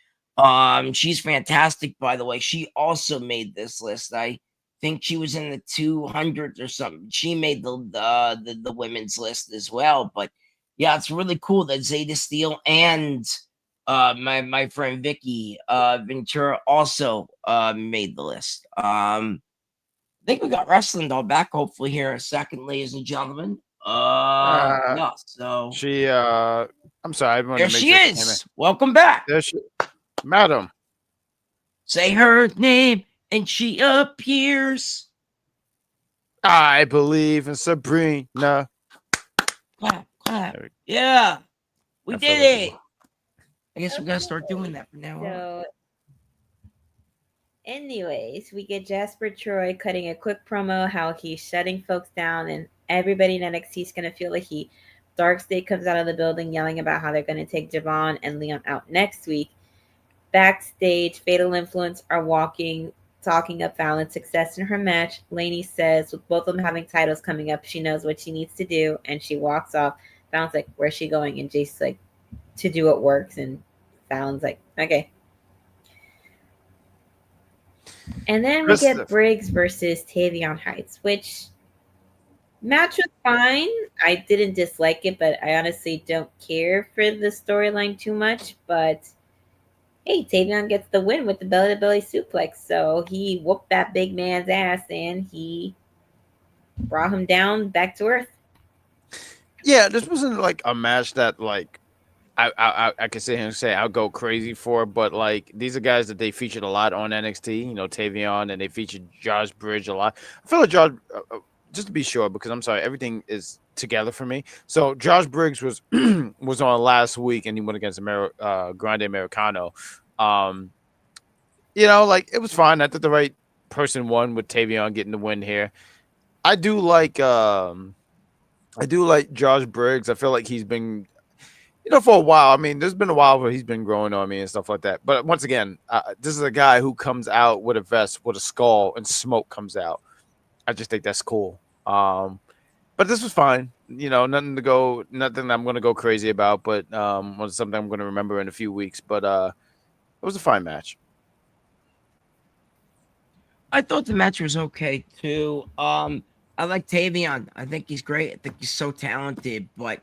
She's fantastic, by the way. She also made this list. I think she was in the 200s or something. She made the women's list as well. But yeah, it's really cool that Zeta Steele and My friend Vicky Ventura also made the list. I think we got wrestling doll back hopefully here in a second, ladies and gentlemen. Yeah, so She I'm sorry, I wanted there to make she sure she came in. is. Welcome back. There she, madam. Say her name and she appears. I believe in Sabrina. Clap, clap. There we- Yeah, we I did felt like it. I guess we gotta start doing that from now on. So, anyways, we get Jasper Troy cutting a quick promo how he's shutting folks down, and everybody in NXT is going to feel the heat. Dark State comes out of the building yelling about how they're going to take Javon and Leon out next week. Backstage, Fatal Influence are talking up Fallon's success in her match. Lainey says, with both of them having titles coming up, she knows what she needs to do, and she walks off. Fallon's like, where's she going? And Jason's like, to do what works, and Fallon's like, okay. And then we get Briggs versus Tavion Heights, which match was fine. I didn't dislike it, but I honestly don't care for the storyline too much. But hey, Tavion gets the win with the belly-to-belly suplex. So he whooped that big man's ass and he brought him down back to earth. Yeah, this wasn't like a match that like I could sit here and say I'll go crazy for, but like these are guys that they featured a lot on NXT. You know, Tavion, and they featured Josh Bridge a lot. I feel like Josh, just to be sure, because I'm sorry, everything is together for me. So Josh Briggs was was on last week, and he went against Grande Americano. You know, like it was fine. I thought the right person won with Tavion getting the win here. I do like Josh Briggs. I feel like he's been, you know, for a while. I mean, there's been a while where he's been growing on me and stuff like that. But once again, this is a guy who comes out with a vest with a skull and smoke comes out. I just think that's cool. But this was fine. You know, nothing I'm going to go crazy about, but was something I'm going to remember in a few weeks. But it was a fine match. I thought the match was okay too. I like Tavion. I think he's great. I think he's so talented, but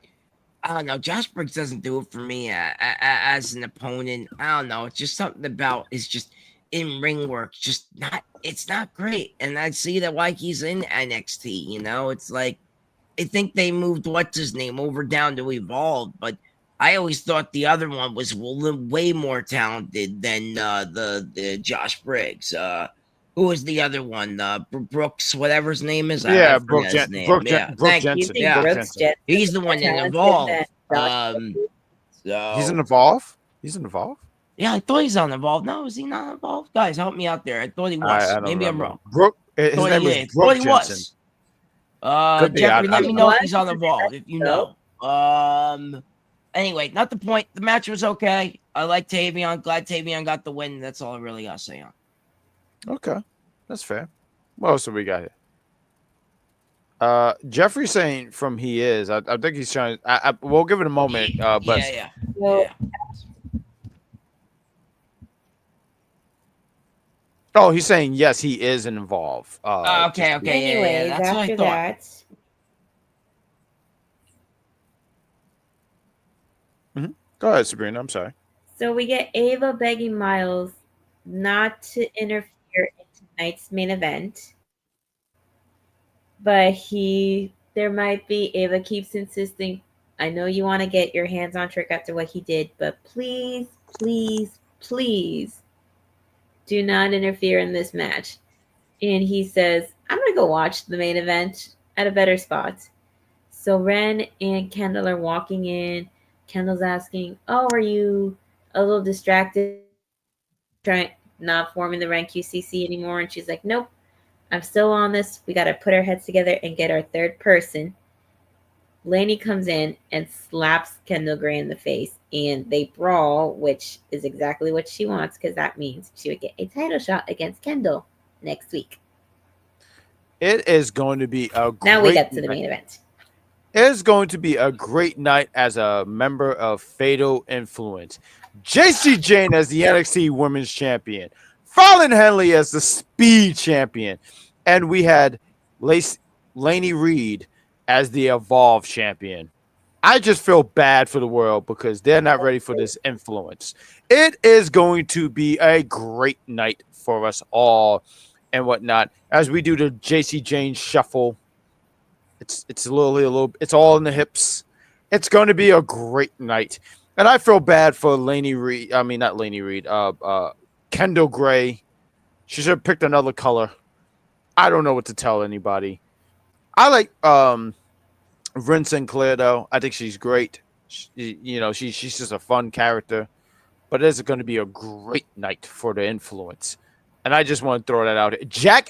I don't know. Josh Briggs doesn't do it for me as an opponent. I don't know. It's just something about his just in ring work. Just not. It's not great. And I see that why he's in NXT. You know, it's like I think they moved what's his name over down to Evolve, but I always thought the other one was way more talented than the Josh Briggs. Who was the other one? Brooks, whatever his name is. Yeah, Brooke Jensen. Yeah, Jensen. He's the one that Evolve. So He's in Evolve. He's in Evolve. Yeah, I thought he's on Evolve. No, is he not involved? Guys, help me out there. I thought he was. Maybe I'm wrong. Brooke. His name was Brooke Jensen. Jeffrey, let me know if he's on Evolve if you know. Anyway, not the point. The match was okay. I like Tavion. Glad Tavion got the win. That's all I really got to say on. Okay, that's fair. What else have we got here? Jeffrey's saying from he is. I think he's trying. We'll give it a moment. But yeah. Oh, he's saying yes, he is involved. Okay. Anyways, That's after that. Mm-hmm. Go ahead, Sabrina. I'm sorry. So we get Ava begging Miles not to interfere in tonight's main event. But there might be, Ava keeps insisting, I know you want to get your hands on Trick after what he did, but please, please, please do not interfere in this match. And he says, I'm going to go watch the main event at a better spot. So Ren and Kendall are walking in. Kendall's asking, are you a little distracted? Not forming the rank QCC anymore? And she's like, nope, I'm still on this. We got to put our heads together and get our third person. Lainey comes in and slaps Kendall Gray in the face, and they brawl, which is exactly what she wants, because that means she would get a title shot against Kendall next week. It is going to be a great now we get to the main event. It is going to be a great night as a member of Fatal Influence. JC Jane as the NXT Women's Champion. Fallon Henley as the Speed Champion. And we had Lainey Reed as the Evolve Champion. I just feel bad for the world because they're not ready for this influence. It is going to be a great night for us all and whatnot as we do the JC Jane shuffle. It's a little it's all in the hips. It's going to be a great night, and I feel bad for Laney Reed. I mean, not Laney Reed. Kendall Gray. She should have picked another color. I don't know what to tell anybody. I like Rin Sinclair though. I think she's great. She's just a fun character. But it's going to be a great night for the influence, and I just want to throw that out. Jack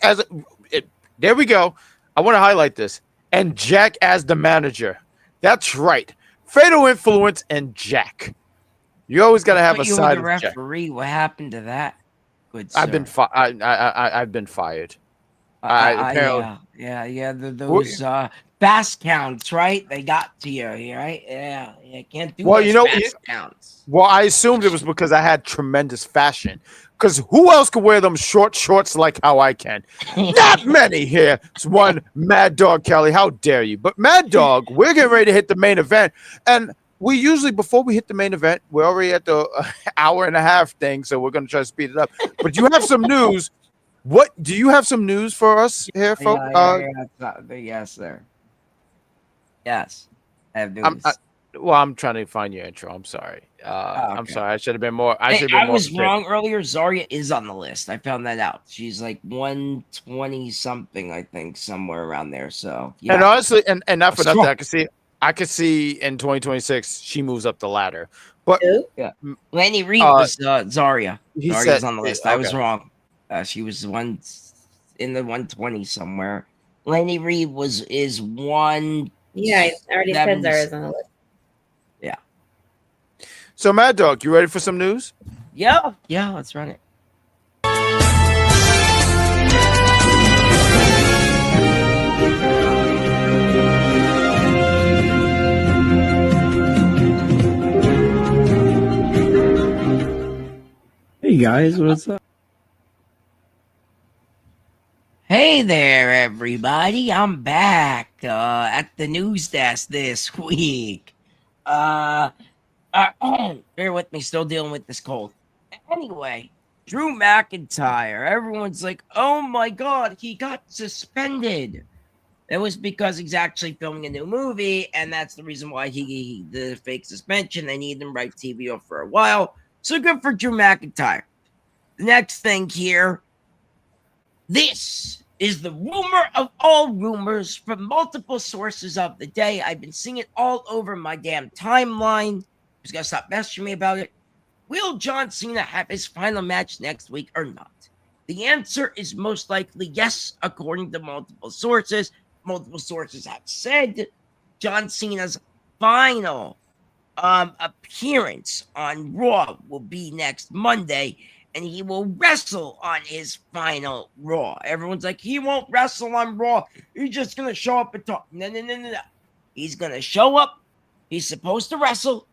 there we go. I want to highlight this. And Jack as the manager. That's right. Fatal Influence and Jack. You always got to have a side of Jack. referee. What happened to that? Good. I've been I've been fired. Those fast counts, right? They got to you, right? Yeah, can't do. Well, fast counts. Well, I assumed it was because I had tremendous fashion. Because who else could wear them short shorts like how I can? Not many here. It's one Maddog Kelly. How dare you? But Maddog, we're getting ready to hit the main event, and we usually before we hit the main event, we're already at the hour and a half thing, so we're going to try to speed it up. But you have some news. What do you have some news for us here, folks? Yes, sir. Yes, I have news. I'm trying to find your intro. I'm sorry. Okay. I'm sorry. I should have been more. I was wrong earlier. Zarya is on the list. I found that out. She's like 120 something, I think, somewhere around there. So yeah. And honestly, and not for nothing, I could see in 2026 she moves up the ladder. But yeah, Laney Reed was Zarya. Zarya's on the list. Okay. I was wrong. She was one in the 120 somewhere. Laney Reed is one. Yeah, I already said Zarya's on the list. Yeah. So, Maddog, you ready for some news? Yeah, let's run it. Hey guys, what's up? Hey there, everybody. I'm back at the news desk this week. Bear with me, still dealing with this cold. Anyway, Drew McIntyre. Everyone's like, oh my God, he got suspended. It was because he's actually filming a new movie, and that's the reason why he the fake suspension. They need him right TV off for a while. So good for Drew McIntyre. The next thing here. This is the rumor of all rumors from multiple sources of the day. I've been seeing it all over my damn timeline. Who's gonna stop messaging me about it? Will John Cena have his final match next week or not? The answer is most likely yes, according to multiple sources. Multiple sources have said John Cena's final appearance on Raw will be next Monday. And he will wrestle on his final Raw. Everyone's like, he won't wrestle on Raw. He's just going to show up and talk. No. He's going to show up. He's supposed to wrestle.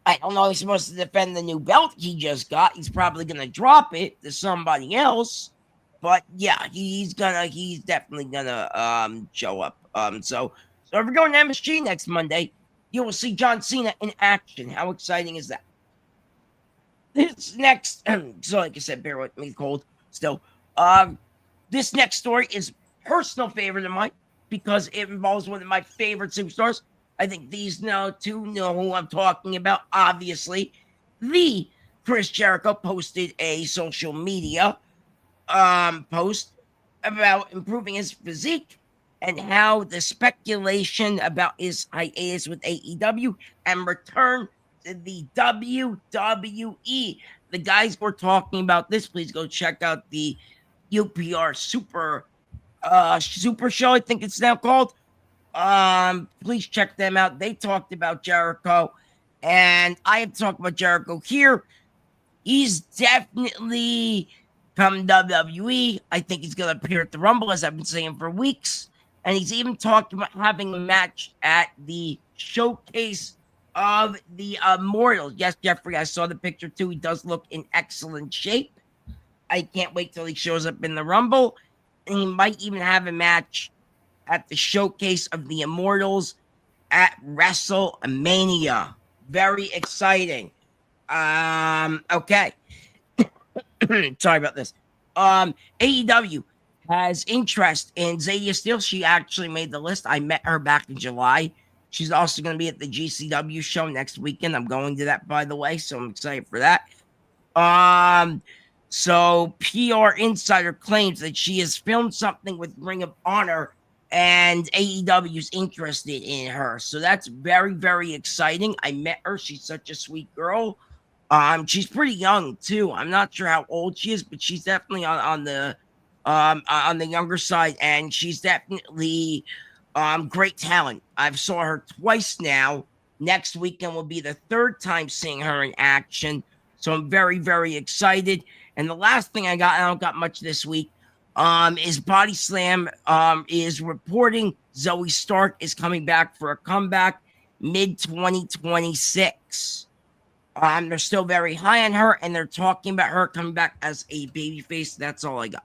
I don't know if he's supposed to defend the new belt he just got. He's probably going to drop it to somebody else. But yeah, he's definitely going to show up. So if we're going to MSG next Monday, you will see John Cena in action. How exciting is that? This next, so like I said, bear with me, cold still. This next story is personal favorite of mine because it involves one of my favorite superstars. I think these two know who I'm talking about. Obviously, the Chris Jericho posted a social media post about improving his physique and how the speculation about his hiatus with AEW and return the WWE. The guys were talking about this. Please go check out the UPR Super Show, I think it's now called. Please check them out. They talked about Jericho, and I have talked about Jericho here. He's definitely come WWE. I think he's going to appear at the Rumble, as I've been saying for weeks. And he's even talked about having a match at the showcase of the Immortals. Yes, Jeffrey, I saw the picture too. He does look in excellent shape. I can't wait till he shows up in the Rumble. And he might even have a match at the showcase of the Immortals. at WrestleMania. Very exciting. Okay. Sorry about this. AEW has interest in Zadie Steele. She actually made the list. I met her back in July. She's also going to be at the GCW show next weekend. I'm going to that, by the way, so I'm excited for that. So PR Insider claims that she has filmed something with Ring of Honor and AEW's interested in her. So that's very, very exciting. I met her. She's such a sweet girl. She's pretty young too. I'm not sure how old she is, but she's definitely on the younger side, and she's definitely great talent. I've saw her twice now. Next weekend will be the third time seeing her in action. So I'm very, very excited. And the last thing I don't got much this week, is Body Slam is reporting Zoe Stark is coming back for a comeback mid-2026. They're still very high on her, and they're talking about her coming back as a babyface. That's all I got.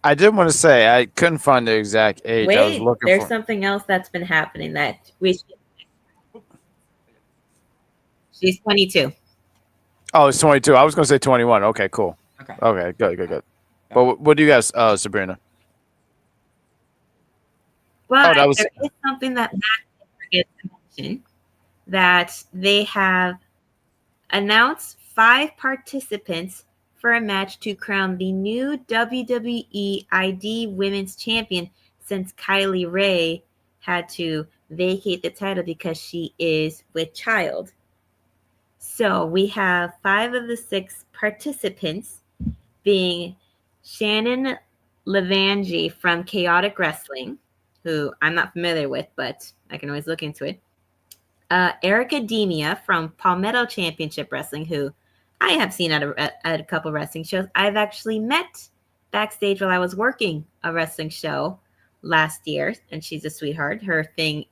I did want to say I couldn't find the exact age. I was Wait, looking there's for. something else that's been happening that we should. She's 22. Oh, it's 22. I was going to say 21. Okay, cool. Okay. Good. But what do you guys, Sabrina? But that was- there is something that Matt forgets to mention, that they have announced 5 participants for a match to crown the new WWE ID Women's Champion, since Kylie Ray had to vacate the title because she is with child. So we have 5 of the 6 participants, being Shannon Levangie from Chaotic Wrestling, who I'm not familiar with, but I can always look into it. Erica Demia from Palmetto Championship Wrestling, who I have seen at a couple wrestling shows. I've actually met backstage while I was working a wrestling show last year, and she's a sweetheart. Her thing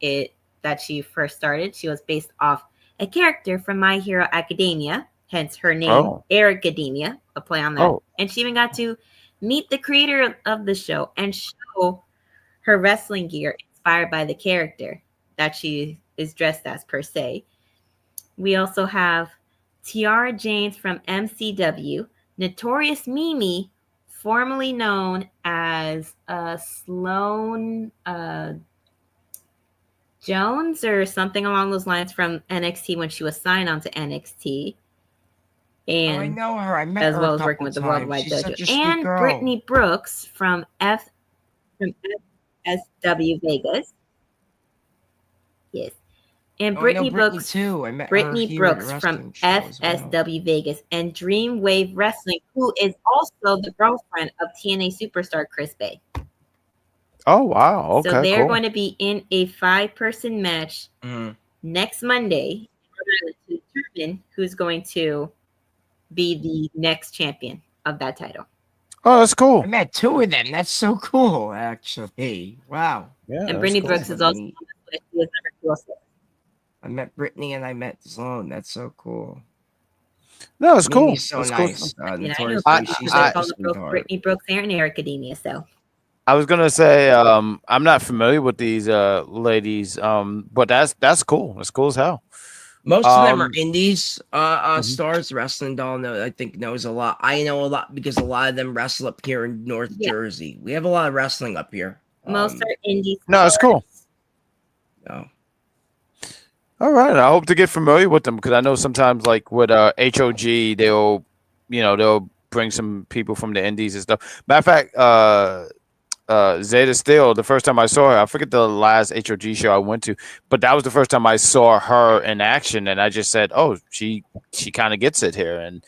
that she first started, she was based off a character from My Hero Academia, hence her name, Erica Demia, a play on that. Oh. And she even got to meet the creator of the show and show her wrestling gear inspired by the character that she is dressed as, per se. We also have Tiara James from MCW, Notorious Mimi, formerly known as Sloane Jones or something along those lines, from NXT when she was signed on to NXT. And I know her. I met as her well a as working couple with the times. Worldwide She's Dojo. such a sweet And girl. Brittany Brooks from FSW Vegas. Yes. And Oh, I know Brittany Brittany Brooks too. I met her Brittany here at a Brooks from wrestling show as well. FSW Vegas and Dreamwave Wrestling, who is also the girlfriend of TNA superstar Chris Bay. Oh, wow. Okay, So they're cool. going to be in a 5-person match next Monday to determine who's going to be the next champion of that title. Oh, that's cool. I met 2 of them. That's so cool, actually. Wow. Yeah, And that's Brittany cool. Brooks is also on the list. She is number 206. I met Brittany and I met Sloan. That's so cool. No, it's cool. Mimi's so That's nice. cool. I know Notorious I- Big, she's because such I a call the girls sweetheart. Brittany Brooks and Eric Academia. So I was gonna say I'm not familiar with these ladies, but that's cool. That's cool as hell. Most of them are Um, indies mhm. stars. Wrestling Doll I think knows a lot. I know a lot because a lot of them wrestle up here in North Jersey. We have a lot of wrestling up here. most are indie. No, it's cool. No. All right. I hope to get familiar with them because I know sometimes, like with HOG, they'll bring some people from the indies and stuff. Matter of fact, Zeta Steele, the first time I saw her, I forget the last HOG show I went to, but that was the first time I saw her in action, and I just said, "Oh, she kind of gets it here." And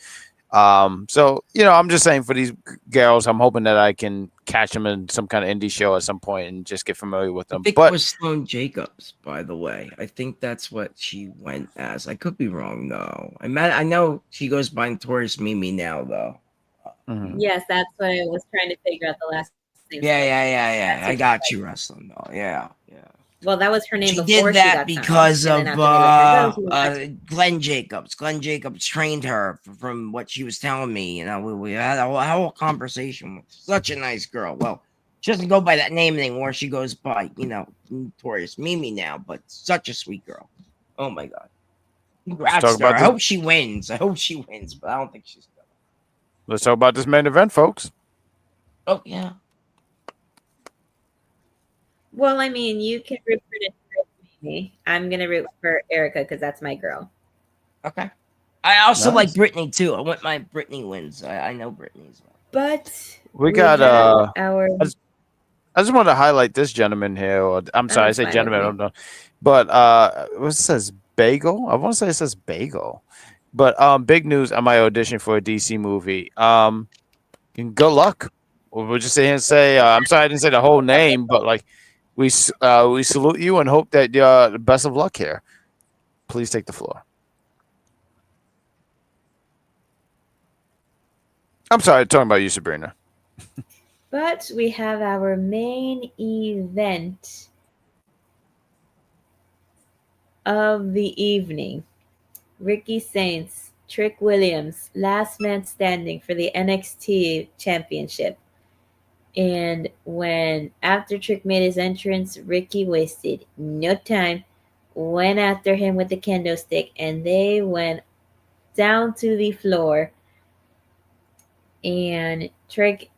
so I'm just saying for these girls, I'm hoping that I can catch them in some kind of indie show at some point and just get familiar with them. I think But it was Sloane Jacobs, by the way. I think that's what she went as. I could be wrong though. I know she goes by Notorious Mimi now though. mhm. Yes, that's what I was trying to figure out the last name. Yeah. That's I what got she you, wrestling doll. Yeah. Well, that was her name She before did that she got because signed. of And then after they let her go, Glenn Jacobs. Glenn Jacobs trained her from what she was telling me. We had a whole conversation with such a nice girl. Well, She doesn't go by that name anymore. She goes by, Notorious Mimi now, but such a sweet girl. Oh my God. Congrats to her. I hope she wins. But I don't think she's going to. Let's talk about this main event, folks. Oh, yeah. Well, I mean, you can root for Mimi. I'm going to root for Erica because that's my girl. Okay. I also like Brittany, too. I want my Brittany wins. I know Brittany as well. But we got our... I just want to highlight this gentleman here. I'm sorry, I say gentleman. I don't know. But what says bagel? I want to say it says bagel. But big news on my audition for a DC movie. Good luck. We'll just say and say I'm sorry I didn't say the whole name, but like we salute you and hope that the best of luck here. Please take the floor. I'm sorry, talking about you, Sabrina. But we have our main event of the evening. Ricky Saints, Trick Williams, last man standing for the NXT Championship. And after Trick made his entrance, Ricky wasted no time, went after him with the kendo stick, and they went down to the floor. And Trick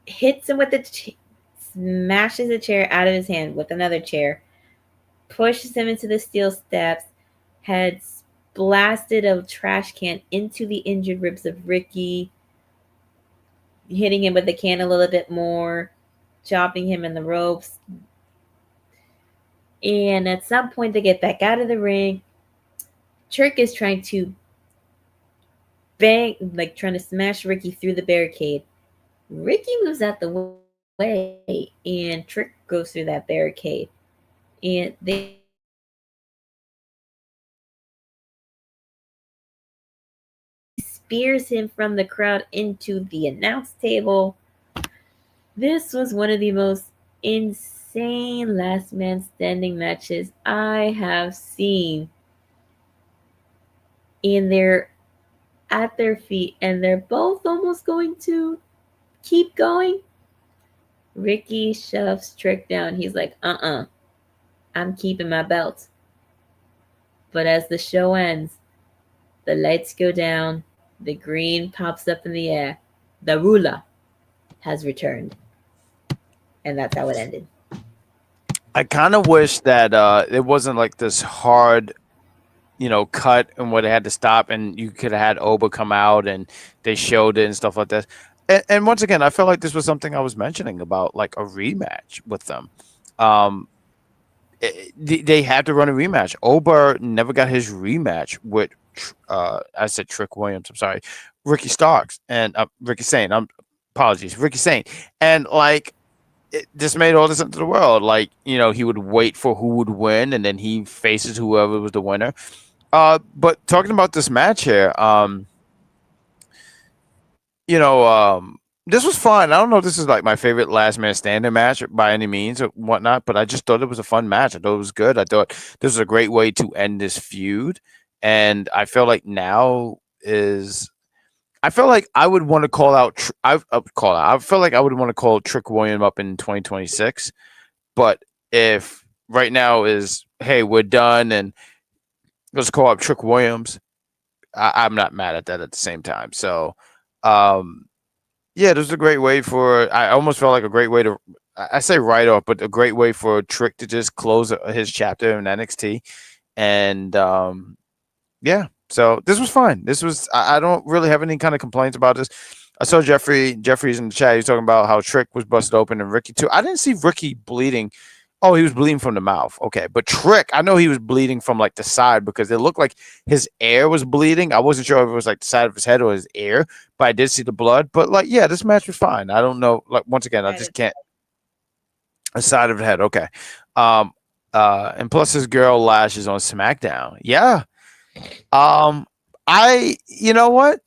hits him with smashes a chair out of his hand with another chair, pushes him into the steel steps, had blasted a trash can into the injured ribs of Ricky, hitting him with the can a little bit more, chopping him in the ropes. And at some point they get back out of the ring. Trick is trying to trying to smash Ricky through the barricade. Ricky moves out the way, and Trick goes through that barricade. And they spears him from the crowd into the announce table. This was one of the most insane last man standing matches I have seen. And they're at their feet, and they're both almost going to keep going. Ricky shoves Trick down. He's like, I'm keeping my belt. But as the show ends, the lights go down, the green pops up in the air. The ruler has returned. And that's how it ended. I kind of wish that it wasn't like this hard, cut and where they had to stop, and you could have had Oba come out and they showed it and stuff like that. And once again, I felt like this was something I was mentioning about, like a rematch with them. They had to run a rematch. Oba never got his rematch with, I said Trick Williams. I'm sorry, Ricky Starks and Ricky Saint. Apologies, Ricky Saint. And like, this made all the sense in the world. Like, he would wait for who would win, and then he faces whoever was the winner. But talking about this match here, this was fun. I don't know if this is like my favorite last man standing match by any means or whatnot, but I just thought it was a fun match. I thought it was good. I thought this was a great way to end this feud. And I feel like I feel like I would want to call out. I feel like I would want to call Trick Williams up in 2026. But if right now is, hey, we're done and let's call up Trick Williams, I'm not mad at that at the same time. So, yeah, this is a great way I almost felt like a great way to, I say write off, but a great way for Trick to just close his chapter in NXT. And yeah, so this was fun. I don't really have any kind of complaints about this. I saw Jeffrey's in the chat. He's talking about how Trick was busted open and Ricky too. I didn't see Ricky bleeding. Oh, he was bleeding from the mouth. Okay, but Trick, I know he was bleeding from like the side because it looked like his ear was bleeding. I wasn't sure if it was like the side of his head or his ear, but I did see the blood. But like, yeah, this match was fine. I don't know. Like, once again, I just can't. A side of the head. Okay. And plus his girl lashes on SmackDown. Yeah. You know what?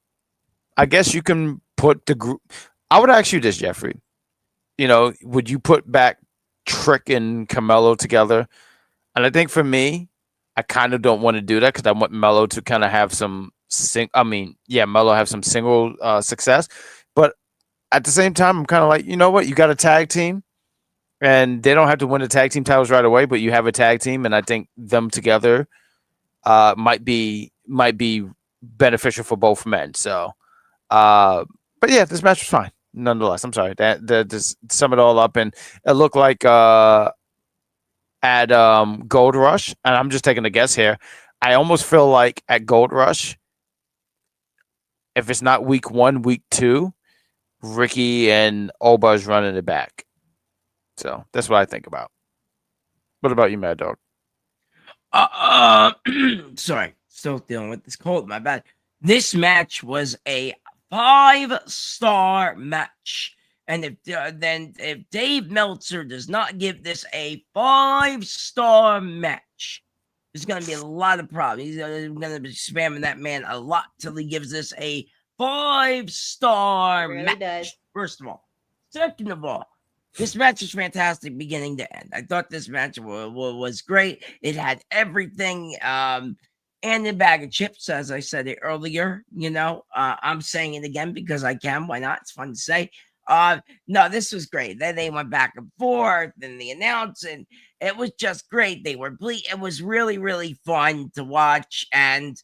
I guess you can put the group. I would ask you this, Jeffrey. Would you put back Trick and Carmelo together? And I think for me, I kind of don't want to do that because I want Melo to kind of have some Melo have some single success. But at the same time, I'm kind of like, you know what? You got a tag team. and they don't have to win the tag team titles right away, but you have a tag team, and I think them together might be beneficial for both men. So, but yeah, this match was fine. Nonetheless, I'm sorry that just sum it all up, and it looked like at Gold Rush, and I'm just taking a guess here. I almost feel like at Gold Rush, if it's not week 1, week 2, Ricky and Oba is running it back. So that's what I think about. What about you, Mad Dog? Sorry, still dealing with this cold. My bad. This match was a 5-star match, and if Dave Meltzer does not give this a 5-star match, there's going to be a lot of problems. He's going to be spamming that man a lot till he gives this a 5-star Really match. does. First of all, second of all, this match was fantastic beginning to end. I thought this match was great. It had everything and a bag of chips, as I said it earlier. I'm saying it again because I can. Why not? It's fun to say. No, this was great. Then they went back and forth, and the announcing. It was just great. They were it was really, really fun to watch, and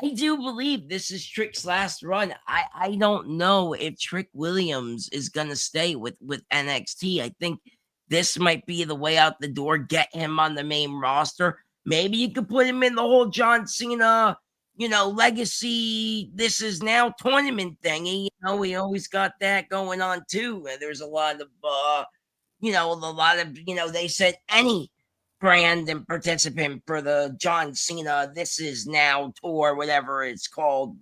I do believe this is Trick's last run. I don't know if Trick Williams is going to stay with NXT. I think this might be the way out the door, get him on the main roster. Maybe you could put him in the whole John Cena, legacy, this is now tournament thingy. We always got that going on too. There's a lot of, they said any brand and participant for the John Cena this is now tour, whatever it's called,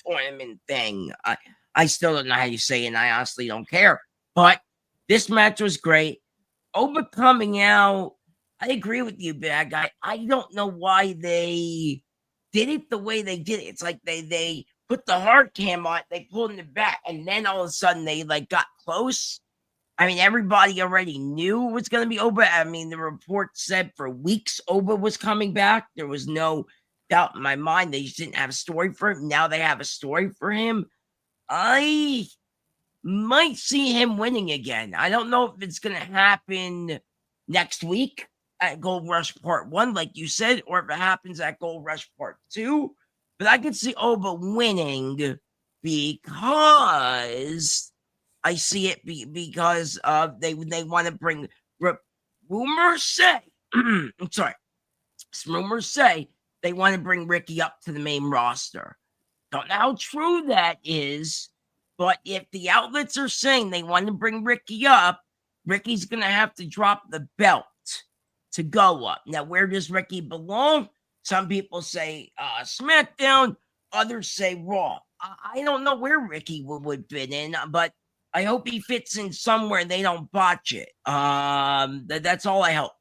tournament thing. I still don't know how you say it, and I honestly don't care. But this match was great. Oba coming out, I agree with you, Bad Guy. I don't know why they did it the way they did it. It's like they put the hard cam on, they pulled it back, and then all of a sudden they got close. I mean, everybody already knew it was going to be Oba. I mean, the report said for weeks Oba was coming back. There was no doubt in my mind. They just didn't have a story for him. Now they have a story for him. I might see him winning again. I don't know if it's going to happen next week at Gold Rush Part 1, like you said, or if it happens at Gold Rush Part 2. But I could see Oba winning because I see it because they want to bring rumors say I'm sorry. Rumors say they want to bring Ricky up to the main roster. Don't know how true that is, but if the outlets are saying they want to bring Ricky up, Ricky's going to have to drop the belt to go up. Now, where does Ricky belong? Some people say SmackDown, others say Raw. I don't know where Ricky would fit in, but I hope he fits in somewhere they don't botch it. That's all I hope.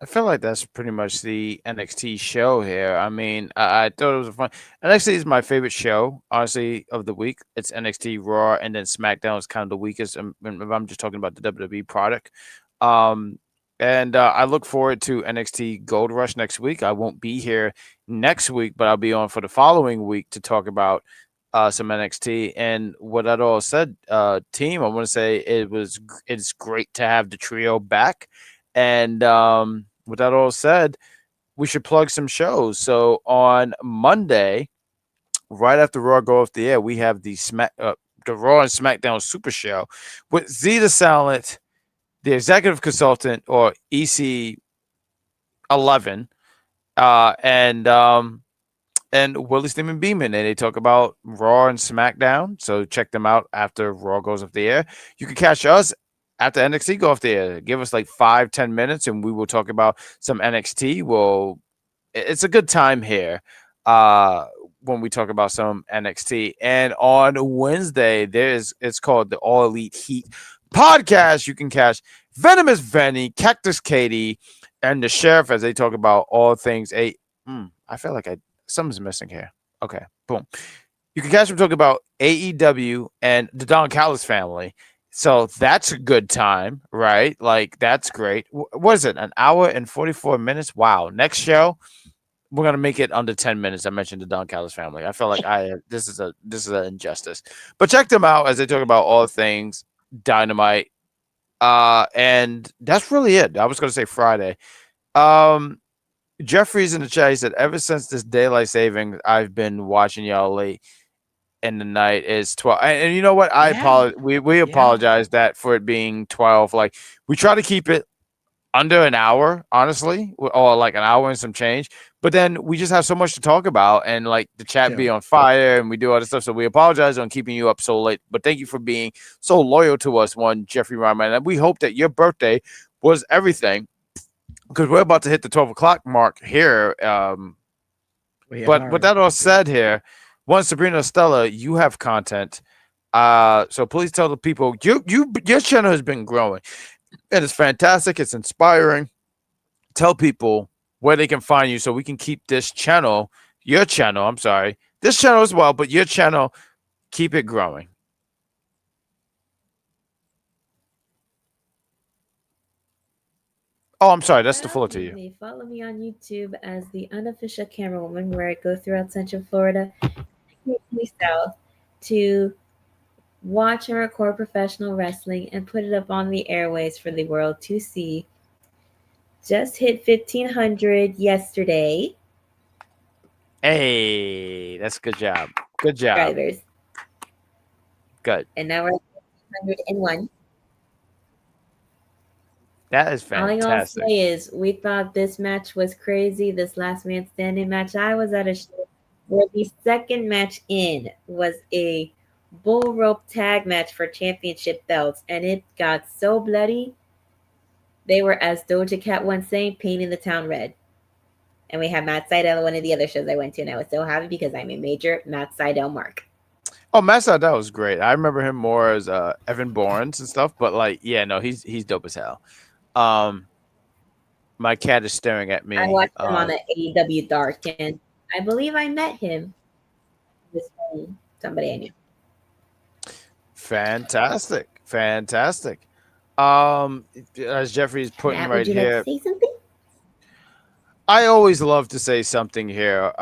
I feel like that's pretty much the NXT show here. I mean, I thought it was fun. NXT is my favorite show, honestly, of the week. It's NXT, Raw, and then SmackDown is kind of the weakest. If I'm just talking about the WWE product. And I look forward to NXT Gold Rush next week. I won't be here next week, but I'll be on for the following week to talk about some NXT. And what that all said, team, I want to say it's great to have the trio back. And with that all said, we should plug some shows. So on Monday, right after Raw go off the air, we have the Raw and SmackDown Super Show with Zeta Silent, the executive consultant, or EC11, and Willie Steeman Beeman, and they talk about Raw and SmackDown. So check them out after Raw goes off the air. You can catch us after NXT go off the air. Give us like 5-10 minutes, and we will talk about some NXT. Well, it's a good time here when we talk about some NXT. And on Wednesday, it's called the All Elite Heat podcast. You can catch Venomous Venny, Cactus Katie, and the Sheriff as they talk about all things. I feel like something's missing here. Okay, boom. You can catch them talking about AEW and the Don Callis family. So that's a good time, right? Like, that's great. What is it? An hour and 44 minutes? Wow. Next show, we're gonna make it under 10 minutes. I mentioned the Don Callis family. I feel like this is an injustice. But check them out as they talk about all things Dynamite, And that's really it. I was going to say Friday. Um, Jeffrey's in the chat. He said, ever since this daylight saving, I've been watching y'all late in the night. Is 12. And you know what? I Yeah. apologize. We Yeah. apologize that for it being 12. Like, we try to keep it under an hour, honestly, or like an hour and some change. But then we just have so much to talk about, and like the chat be Yeah. on fire, and we do all this stuff. So we apologize on keeping you up so late. But thank you for being so loyal to us, one Jeffrey Ryman. And we hope that your birthday was everything, because we're about to hit the 12 o'clock mark here. But with that all said, here, one Sabrina Estella, you have content. So please tell the people your channel has been growing. And it's fantastic. It's inspiring. Tell people where they can find you so we can keep this channel, this channel as well, but your channel, keep it growing. Oh, I'm sorry. That's the floor to you. You may follow me on YouTube as the unofficial camera woman, where I go throughout Central Florida, south, to watch and record professional wrestling and put it up on the airways for the world to see. Just hit 1,500 yesterday. Hey, that's a good job. Good job. Drivers. Good. And now we're at 1,501. That is All I gotta fantastic. say is we thought this match was crazy. This last man standing match. I was at a show where the second match in was a bull rope tag match for championship belts, and it got so bloody. They were, as Doja Cat once saying, painting the town red. And we had Matt Seidel at one of the other shows I went to, and I was so happy because I'm a major Matt Seidel mark. Oh, Matt Seidel was great. I remember him more as Evan Bourne and stuff, but like, yeah, no, he's dope as hell. My cat is staring at me. I watched him on the AEW Dark, and I believe I met him. This somebody I knew. Fantastic. As Jeffrey's putting Matt, right would you here. like to say something? I always love to say something here.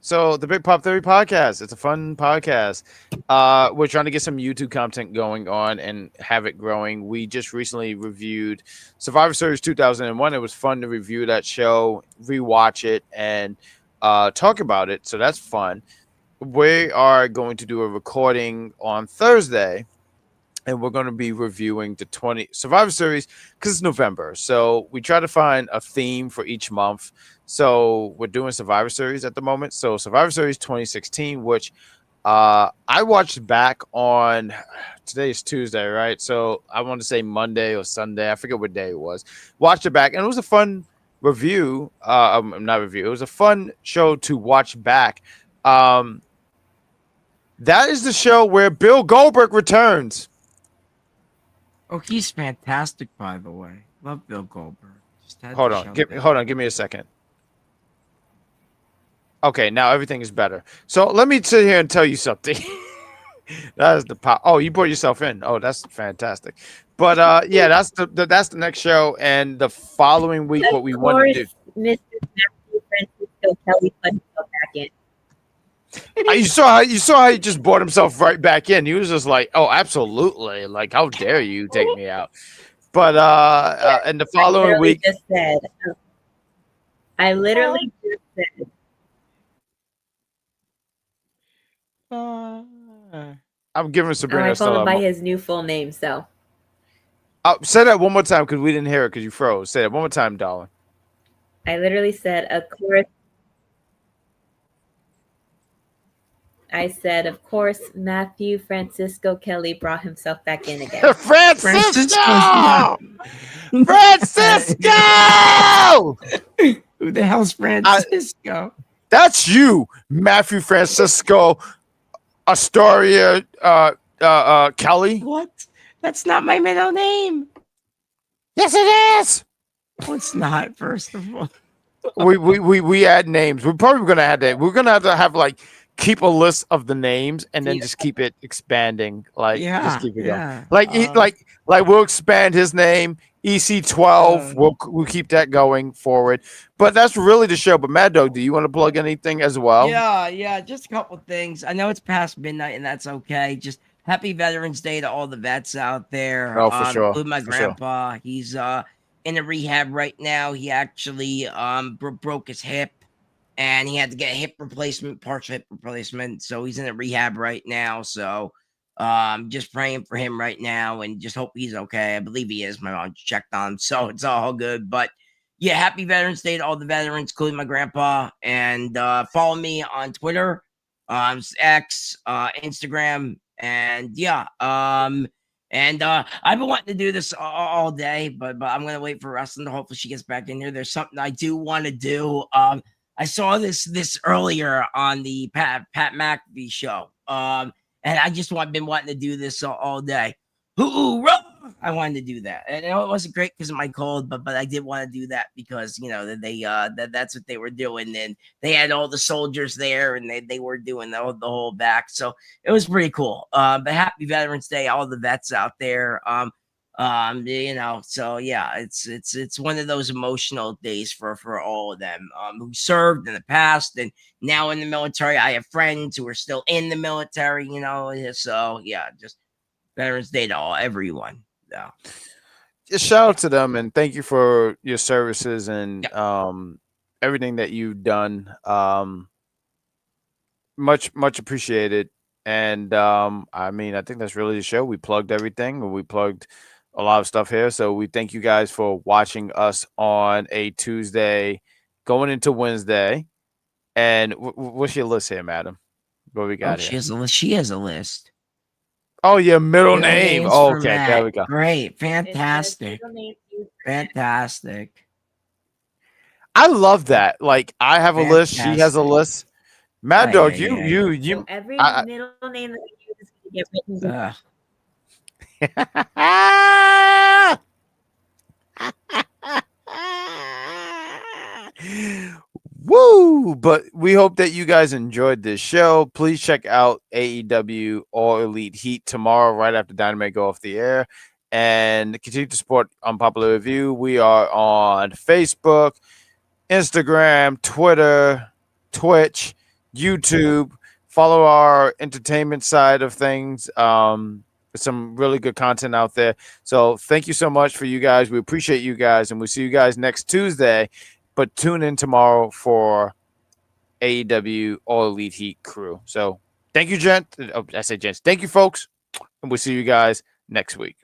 So the Big Pop Theory podcast, it's a fun podcast. We're trying to get some YouTube content going on and have it growing. We just recently reviewed Survivor Series 2001. It was fun to review that show, rewatch it, and talk about it. So that's fun. We are going to do a recording on Thursday, and we're going to be reviewing the 20 Survivor Series because it's November. So we try to find a theme for each month. So we're doing Survivor Series at the moment. So Survivor Series 2016, which I watched back on, today is Tuesday, right? So I want to say Monday or Sunday. I forget what day it was. Watched it back, and it was a fun review. Not review. It was a fun show to watch back. That is the show where Bill Goldberg returns. Oh, he's fantastic, by the way. Love Bill Goldberg. Hold on, give me a second. Okay, now everything is better. So let me sit here and tell you something. That is the pop. Oh, you brought yourself in. Oh, that's fantastic. But yeah, that's the next show, and the following week, what we want to do. Mr. Matthew Francisco Kelly put himself back in. You saw how he just brought himself right back in. He was just like, "Oh, absolutely! Like, how dare you take me out?" But and the following week, I literally just said. I'm giving Sabrina I called him by Estella. his new full name. So Say that one more time because we didn't hear it because you froze. Say that one more time, darling. I literally said, "Of course." I said, "Of course, Matthew Francisco Kelly brought himself back in again." Francisco! Who the hell's Francisco? That's you, Matthew Francisco Astoria Kelly. What? That's not my middle name. Yes, it is. No, it's not. First of all, we add names. We're probably gonna add that. We're gonna have like keep a list of the names and then just keep it expanding. Like just keep it going. Like we'll expand his name. EC12. We'll keep that going forward. But that's really the show. But Maddog, do you want to plug anything as well? Yeah, just a couple things. I know it's past midnight and that's okay. Just happy Veterans Day to all the vets out there. Oh, for sure. Including my For sure. grandpa. He's in a rehab right now. He actually broke his hip, and he had to get a hip replacement, partial hip replacement. So he's in a rehab right now. So just praying for him right now, and just hope he's okay. I believe he is. My mom checked on him, so it's all good. But yeah, happy Veterans Day to all the veterans, including my grandpa. And follow me on Twitter, X, Instagram, and yeah. And I've been wanting to do this all day, but I'm gonna wait for Wrestling to hopefully she gets back in here. There's something I do want to do. I saw this earlier on the Pat McAfee show. And I just been wanting to do this all day. Hoorah! I wanted to do that, and it wasn't great because of my cold, but I did want to do that because that's what they were doing, and they had all the soldiers there, and they were doing the whole back, so it was pretty cool. But happy Veterans Day, all the vets out there. So yeah, it's one of those emotional days for all of them who served in the past and now in the military. I have friends who are still in the military, so yeah, just Veterans Day to everyone. Yeah. Just shout out to them and thank you for your services and everything that you've done. Much appreciated. And I mean, I think that's really the show. We plugged everything. We plugged a lot of stuff here. So we thank you guys for watching us on a Tuesday going into Wednesday. And what's your list here, madam? What we got here? She has a list. Oh, your middle name. Oh, okay, there we go. Great. Fantastic. Fantastic. I love that. Like, I have a list. She has a list. Mad Dog, you. So every middle name that we use is going to get written. Woo! But we hope that you guys enjoyed this show. Please check out AEW All Elite Heat tomorrow, right after Dynamite go off the air. And continue to support Unpopular Review. We are on Facebook, Instagram, Twitter, Twitch, YouTube. Follow our entertainment side of things. Some really good content out there. So thank you so much for you guys. We appreciate you guys, and we'll see you guys next Tuesday. But tune in tomorrow for AEW All Elite Heat crew. So thank you, gent. I say gents. Thank you, folks. And we'll see you guys next week.